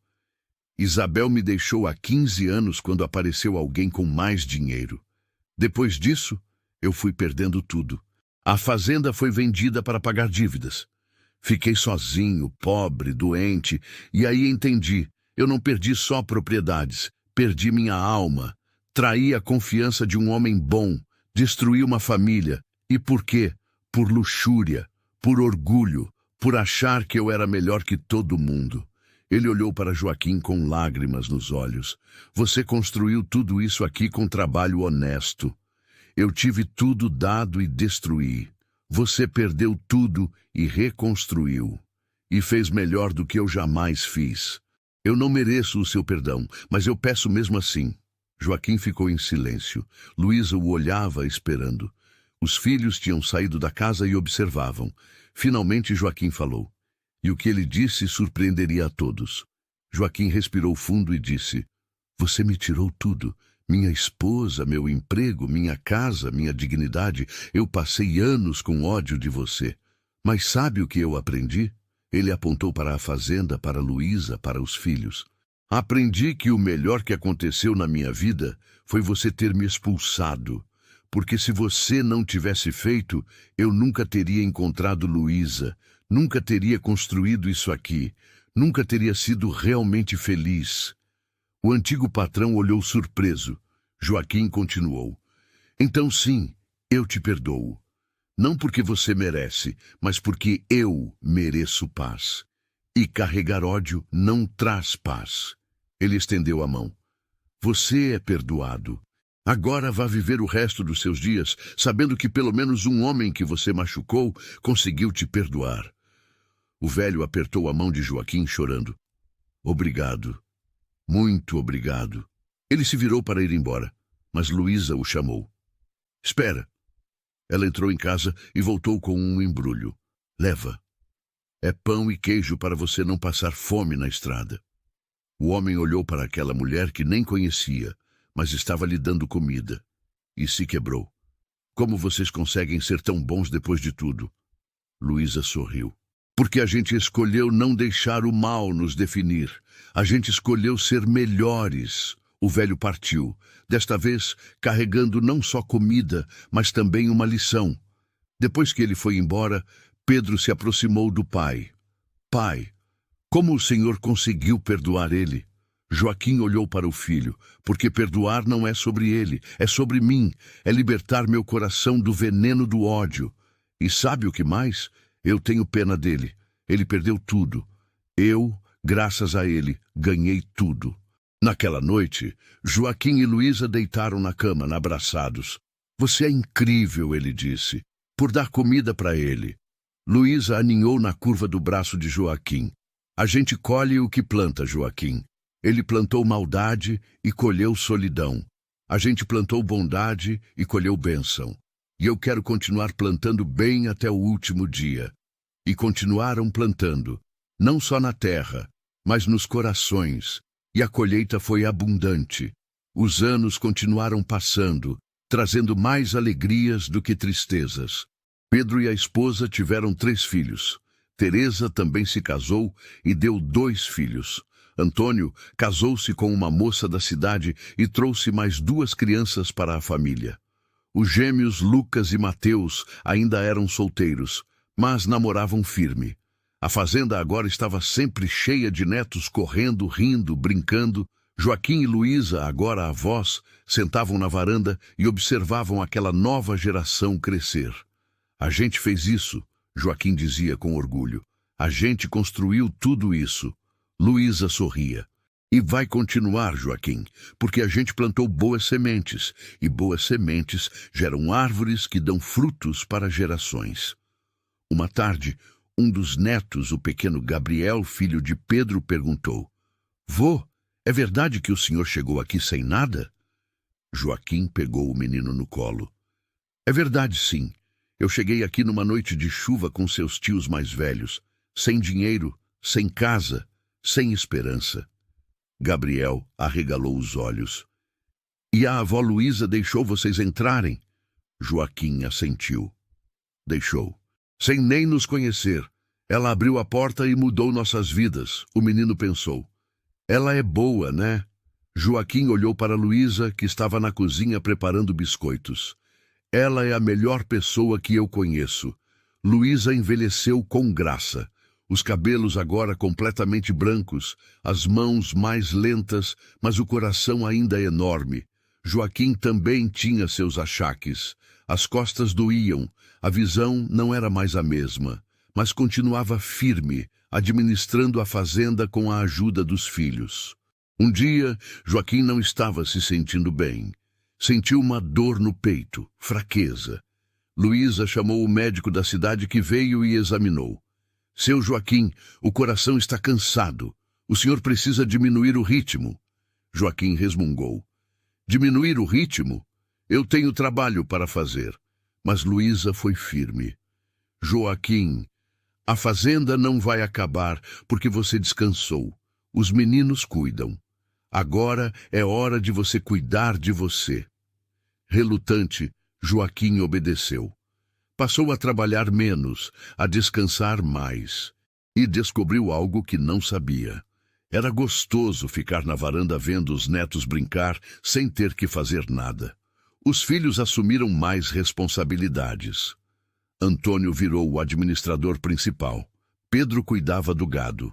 Isabel me deixou há 15 anos quando apareceu alguém com mais dinheiro. Depois disso, eu fui perdendo tudo. A fazenda foi vendida para pagar dívidas. Fiquei sozinho, pobre, doente, e aí entendi. Eu não perdi só propriedades, perdi minha alma. Traí a confiança de um homem bom, destruí uma família. E por quê? Por luxúria, por orgulho, por achar que eu era melhor que todo mundo. Ele olhou para Joaquim com lágrimas nos olhos. Você construiu tudo isso aqui com trabalho honesto. Eu tive tudo dado e destruí. Você perdeu tudo e reconstruiu. E fez melhor do que eu jamais fiz. Eu não mereço o seu perdão, mas eu peço mesmo assim. Joaquim ficou em silêncio. Luísa o olhava esperando. Os filhos tinham saído da casa e observavam. Finalmente Joaquim falou. E o que ele disse surpreenderia a todos. Joaquim respirou fundo e disse, você me tirou tudo. Minha esposa, meu emprego, minha casa, minha dignidade. Eu passei anos com ódio de você. Mas sabe o que eu aprendi? Ele apontou para a fazenda, para Luísa, para os filhos. Aprendi que o melhor que aconteceu na minha vida foi você ter me expulsado. Porque se você não tivesse feito, eu nunca teria encontrado Luísa, nunca teria construído isso aqui, nunca teria sido realmente feliz. O antigo patrão olhou surpreso. Joaquim continuou. Então sim, eu te perdoo. Não porque você merece, mas porque eu mereço paz. E carregar ódio não traz paz. Ele estendeu a mão. Você é perdoado. Agora vá viver o resto dos seus dias, sabendo que pelo menos um homem que você machucou conseguiu te perdoar. O velho apertou a mão de Joaquim, chorando. Obrigado. Muito obrigado. Ele se virou para ir embora, mas Luísa o chamou. Espera. Ela entrou em casa e voltou com um embrulho. Leva. É pão e queijo para você não passar fome na estrada. O homem olhou para aquela mulher que nem conhecia, mas estava lhe dando comida. E se quebrou. Como vocês conseguem ser tão bons depois de tudo? Luísa sorriu. Porque a gente escolheu não deixar o mal nos definir. A gente escolheu ser melhores. O velho partiu, desta vez carregando não só comida, mas também uma lição. Depois que ele foi embora, Pedro se aproximou do pai. Pai, como o senhor conseguiu perdoar ele? Joaquim olhou para o filho, porque perdoar não é sobre ele, é sobre mim, é libertar meu coração do veneno do ódio. E sabe o que mais? Eu tenho pena dele. Ele perdeu tudo. Eu, graças a ele, ganhei tudo. Naquela noite, Joaquim e Luísa deitaram na cama, abraçados. Você é incrível, ele disse, por dar comida para ele. Luísa aninhou na curva do braço de Joaquim. A gente colhe o que planta, Joaquim. Ele plantou maldade e colheu solidão. A gente plantou bondade e colheu bênção. E eu quero continuar plantando bem até o último dia. E continuaram plantando, não só na terra, mas nos corações. E a colheita foi abundante. Os anos continuaram passando, trazendo mais alegrias do que tristezas. Pedro e a esposa tiveram 3 filhos. Teresa também se casou e deu 2 filhos. Antônio casou-se com uma moça da cidade e trouxe mais 2 crianças para a família. Os gêmeos Lucas e Mateus ainda eram solteiros, mas namoravam firme. A fazenda agora estava sempre cheia de netos correndo, rindo, brincando. Joaquim e Luísa, agora avós, sentavam na varanda e observavam aquela nova geração crescer. A gente fez isso, Joaquim dizia com orgulho. A gente construiu tudo isso. Luísa sorria. E vai continuar, Joaquim, porque a gente plantou boas sementes, e boas sementes geram árvores que dão frutos para gerações. Uma tarde, um dos netos, o pequeno Gabriel, filho de Pedro, perguntou: Vô, é verdade que o senhor chegou aqui sem nada? Joaquim pegou o menino no colo. É verdade, sim. Eu cheguei aqui numa noite de chuva com seus tios mais velhos, sem dinheiro, sem casa, sem esperança. Gabriel arregalou os olhos. E a avó Luísa deixou vocês entrarem? Joaquim assentiu. Deixou. Sem nem nos conhecer. Ela abriu a porta e mudou nossas vidas, o menino pensou. Ela é boa, né? Joaquim olhou para Luísa, que estava na cozinha preparando biscoitos. Ela é a melhor pessoa que eu conheço. Luísa envelheceu com graça. Os cabelos agora completamente brancos, as mãos mais lentas, mas o coração ainda enorme. Joaquim também tinha seus achaques. As costas doíam, a visão não era mais a mesma, mas continuava firme, administrando a fazenda com a ajuda dos filhos. Um dia, Joaquim não estava se sentindo bem. Sentiu uma dor no peito, fraqueza. Luísa chamou o médico da cidade que veio e examinou. Seu Joaquim, o coração está cansado. O senhor precisa diminuir o ritmo. Joaquim resmungou. Diminuir o ritmo? Eu tenho trabalho para fazer. Mas Luísa foi firme. Joaquim, a fazenda não vai acabar porque você descansou. Os meninos cuidam. Agora é hora de você cuidar de você. Relutante, Joaquim obedeceu. Passou a trabalhar menos, a descansar mais. E descobriu algo que não sabia. Era gostoso ficar na varanda vendo os netos brincar sem ter que fazer nada. Os filhos assumiram mais responsabilidades. Antônio virou o administrador principal. Pedro cuidava do gado.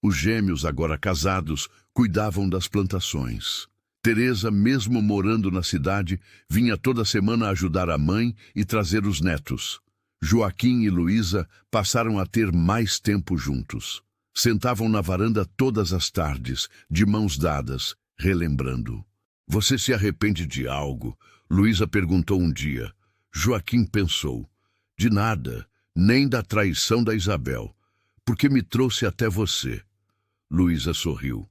Os gêmeos, agora casados, cuidavam das plantações. Teresa, mesmo morando na cidade, vinha toda semana ajudar a mãe e trazer os netos. Joaquim e Luísa passaram a ter mais tempo juntos. Sentavam na varanda todas as tardes, de mãos dadas, relembrando. Você se arrepende de algo? Luísa perguntou um dia. Joaquim pensou. De nada, nem da traição da Isabel, porque me trouxe até você. Luísa sorriu.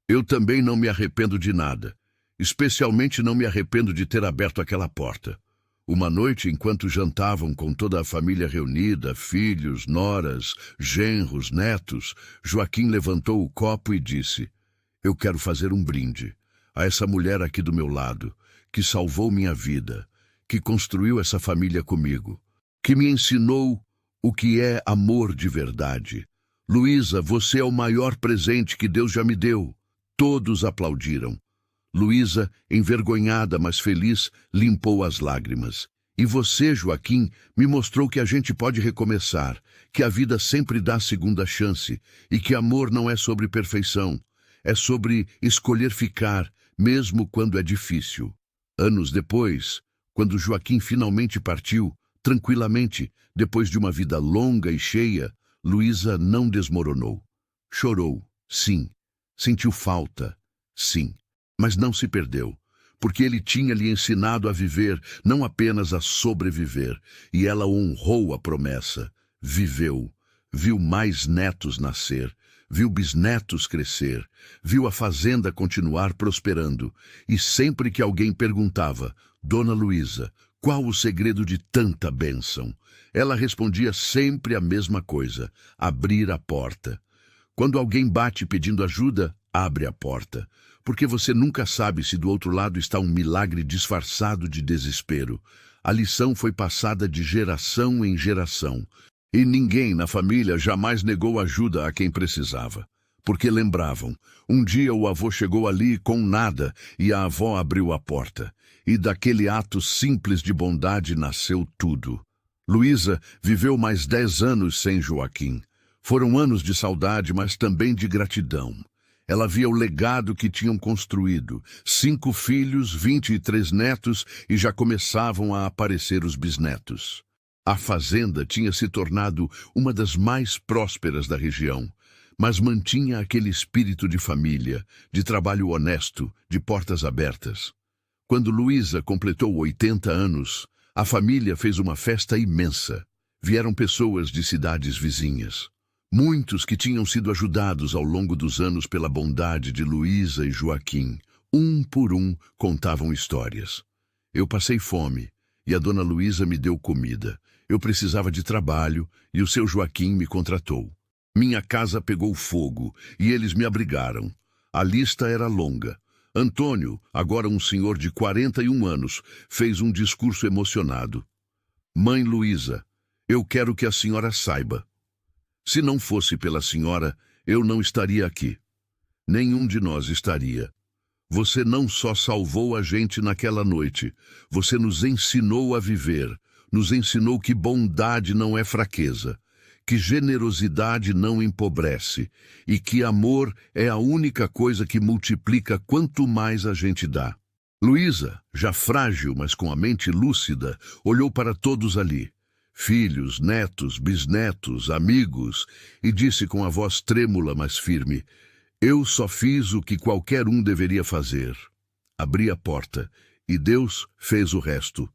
Eu também não me arrependo de nada. Especialmente não me arrependo de ter aberto aquela porta. Uma noite, enquanto jantavam com toda a família reunida, filhos, noras, genros, netos, Joaquim levantou o copo e disse: Eu quero fazer um brinde. a essa mulher aqui do meu lado, que salvou minha vida, que construiu essa família comigo, que me ensinou o que é amor de verdade. Luísa, você é o maior presente que Deus já me deu. Todos aplaudiram. Luísa, envergonhada, mas feliz, limpou as lágrimas. E você, Joaquim, me mostrou que a gente pode recomeçar, que a vida sempre dá segunda chance e que amor não é sobre perfeição, é sobre escolher ficar, mesmo quando é difícil. Anos depois, quando Joaquim finalmente partiu, tranquilamente, depois de uma vida longa e cheia, Luísa não desmoronou. Chorou, sim. Sentiu falta, sim. Mas não se perdeu, porque ele tinha lhe ensinado a viver, não apenas a sobreviver, e ela honrou a promessa. Viveu, viu mais netos nascer, viu bisnetos crescer, viu a fazenda continuar prosperando, e sempre que alguém perguntava, Dona Luísa, qual o segredo de tanta bênção? Ela respondia sempre a mesma coisa, abrir a porta. Quando alguém bate pedindo ajuda, abre a porta, porque você nunca sabe se do outro lado está um milagre disfarçado de desespero. A lição foi passada de geração em geração, e ninguém na família jamais negou ajuda a quem precisava. Porque lembravam, um dia o avô chegou ali com nada e a avó abriu a porta, e daquele ato simples de bondade nasceu tudo. Luísa viveu mais 10 anos sem Joaquim. Foram anos de saudade, mas também de gratidão. Ela via o legado que tinham construído. 5 filhos, 23 netos e já começavam a aparecer os bisnetos. A fazenda tinha se tornado uma das mais prósperas da região, mas mantinha aquele espírito de família, de trabalho honesto, de portas abertas. Quando Luísa completou 80 anos, a família fez uma festa imensa. Vieram pessoas de cidades vizinhas. Muitos que tinham sido ajudados ao longo dos anos pela bondade de Luísa e Joaquim, um por um, contavam histórias. Eu passei fome e a dona Luísa me deu comida. Eu precisava de trabalho e o seu Joaquim me contratou. Minha casa pegou fogo e eles me abrigaram. A lista era longa. Antônio, agora um senhor de 41 anos, fez um discurso emocionado. Mãe Luísa, eu quero que a senhora saiba. Se não fosse pela senhora, eu não estaria aqui. Nenhum de nós estaria. Você não só salvou a gente naquela noite, você nos ensinou a viver, nos ensinou que bondade não é fraqueza, que generosidade não empobrece e que amor é a única coisa que multiplica quanto mais a gente dá. Luísa, já frágil, mas com a mente lúcida, olhou para todos ali. Filhos, netos, bisnetos, amigos, e disse com a voz trêmula, mas firme, eu só fiz o que qualquer um deveria fazer. Abri a porta, e Deus fez o resto.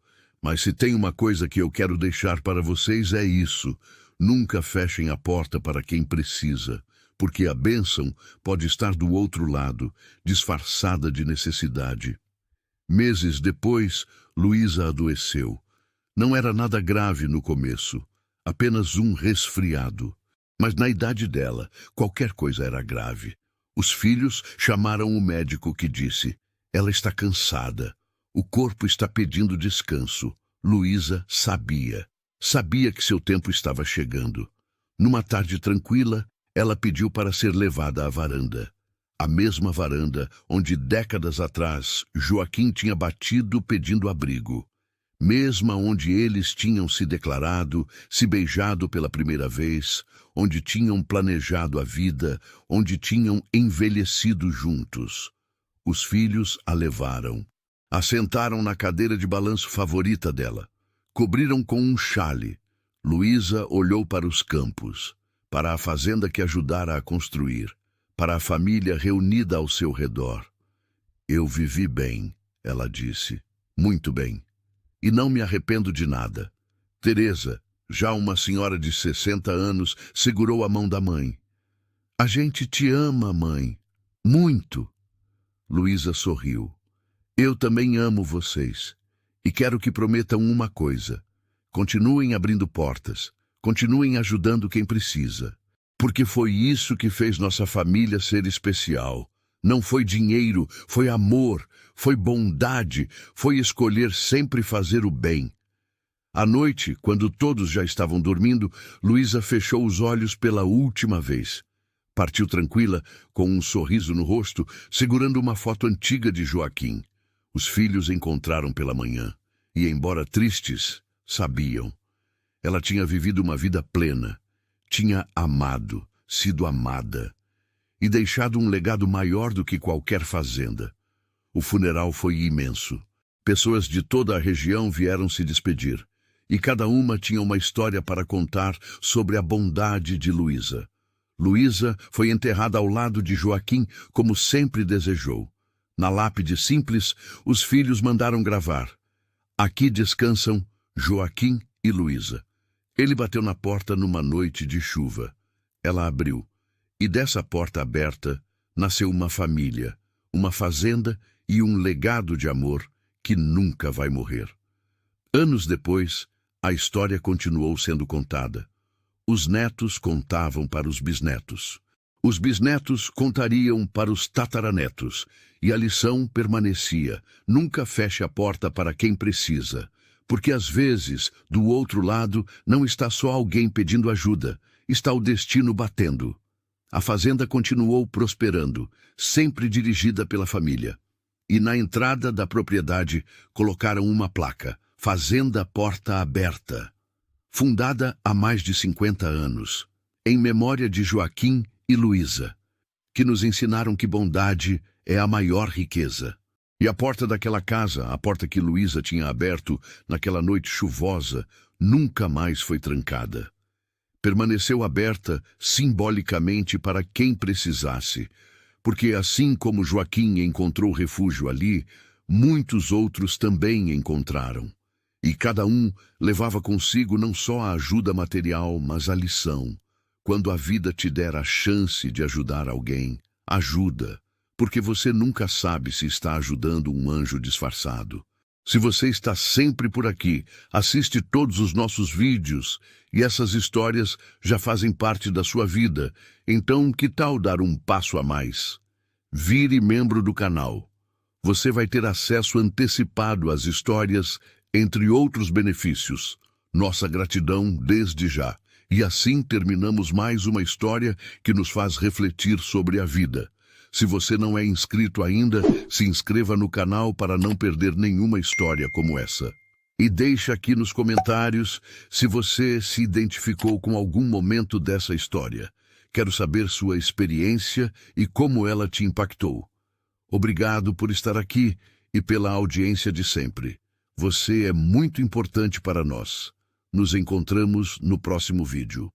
Mas se tem uma coisa que eu quero deixar para vocês é isso. Nunca fechem a porta para quem precisa, porque a bênção pode estar do outro lado, disfarçada de necessidade. Meses depois, Luísa adoeceu. Não era nada grave no começo, apenas um resfriado. Mas na idade dela, qualquer coisa era grave. Os filhos chamaram o médico que disse, ela está cansada, o corpo está pedindo descanso. Luísa sabia. Sabia que seu tempo estava chegando. Numa tarde tranquila, ela pediu para ser levada à varanda. A mesma varanda onde décadas atrás Joaquim tinha batido pedindo abrigo. Mesma onde eles tinham se declarado, se beijado pela primeira vez, onde tinham planejado a vida, onde tinham envelhecido juntos. Os filhos a levaram. A sentaram na cadeira de balanço favorita dela. Cobriram com um xale. Luísa olhou para os campos, para a fazenda que ajudara a construir, para a família reunida ao seu redor. Eu vivi bem, ela disse, muito bem. E não me arrependo de nada. Teresa, já uma senhora de 60 anos, segurou a mão da mãe. A gente te ama, mãe. Muito. Luísa sorriu. Eu também amo vocês. E quero que prometam uma coisa. Continuem abrindo portas. Continuem ajudando quem precisa. Porque foi isso que fez nossa família ser especial. Não foi dinheiro, foi amor, foi bondade, foi escolher sempre fazer o bem. À noite, quando todos já estavam dormindo, Luísa fechou os olhos pela última vez. Partiu tranquila, com um sorriso no rosto, segurando uma foto antiga de Joaquim. Os filhos encontraram pela manhã, e, embora tristes, sabiam. Ela tinha vivido uma vida plena, tinha amado, sido amada, e deixado um legado maior do que qualquer fazenda. O funeral foi imenso. Pessoas de toda a região vieram se despedir, e cada uma tinha uma história para contar sobre a bondade de Luísa. Luísa foi enterrada ao lado de Joaquim, como sempre desejou. Na lápide simples, os filhos mandaram gravar: "Aqui descansam Joaquim e Luísa." Ele bateu na porta numa noite de chuva. Ela abriu, e dessa porta aberta nasceu uma família, uma fazenda e um legado de amor que nunca vai morrer. Anos depois, a história continuou sendo contada. Os netos contavam para os bisnetos. Os bisnetos contariam para os tataranetos, e a lição permanecia: nunca feche a porta para quem precisa, porque às vezes, do outro lado, não está só alguém pedindo ajuda, está o destino batendo. A fazenda continuou prosperando, sempre dirigida pela família. E na entrada da propriedade colocaram uma placa: Fazenda Porta Aberta. Fundada há mais de 50 anos, em memória de Joaquim e Luísa, que nos ensinaram que bondade é a maior riqueza. E a porta daquela casa, a porta que Luísa tinha aberto naquela noite chuvosa, nunca mais foi trancada. Permaneceu aberta simbolicamente para quem precisasse, porque assim como Joaquim encontrou refúgio ali, muitos outros também encontraram. E cada um levava consigo não só a ajuda material, mas a lição. Quando a vida te der a chance de ajudar alguém, ajuda, porque você nunca sabe se está ajudando um anjo disfarçado. Se você está sempre por aqui, assiste todos os nossos vídeos, e essas histórias já fazem parte da sua vida, então que tal dar um passo a mais? Vire membro do canal. Você vai ter acesso antecipado às histórias, entre outros benefícios. Nossa gratidão desde já. E assim terminamos mais uma história que nos faz refletir sobre a vida. Se você não é inscrito ainda, se inscreva no canal para não perder nenhuma história como essa. E deixe aqui nos comentários se você se identificou com algum momento dessa história. Quero saber sua experiência e como ela te impactou. Obrigado por estar aqui e pela audiência de sempre. Você é muito importante para nós. Nos encontramos no próximo vídeo.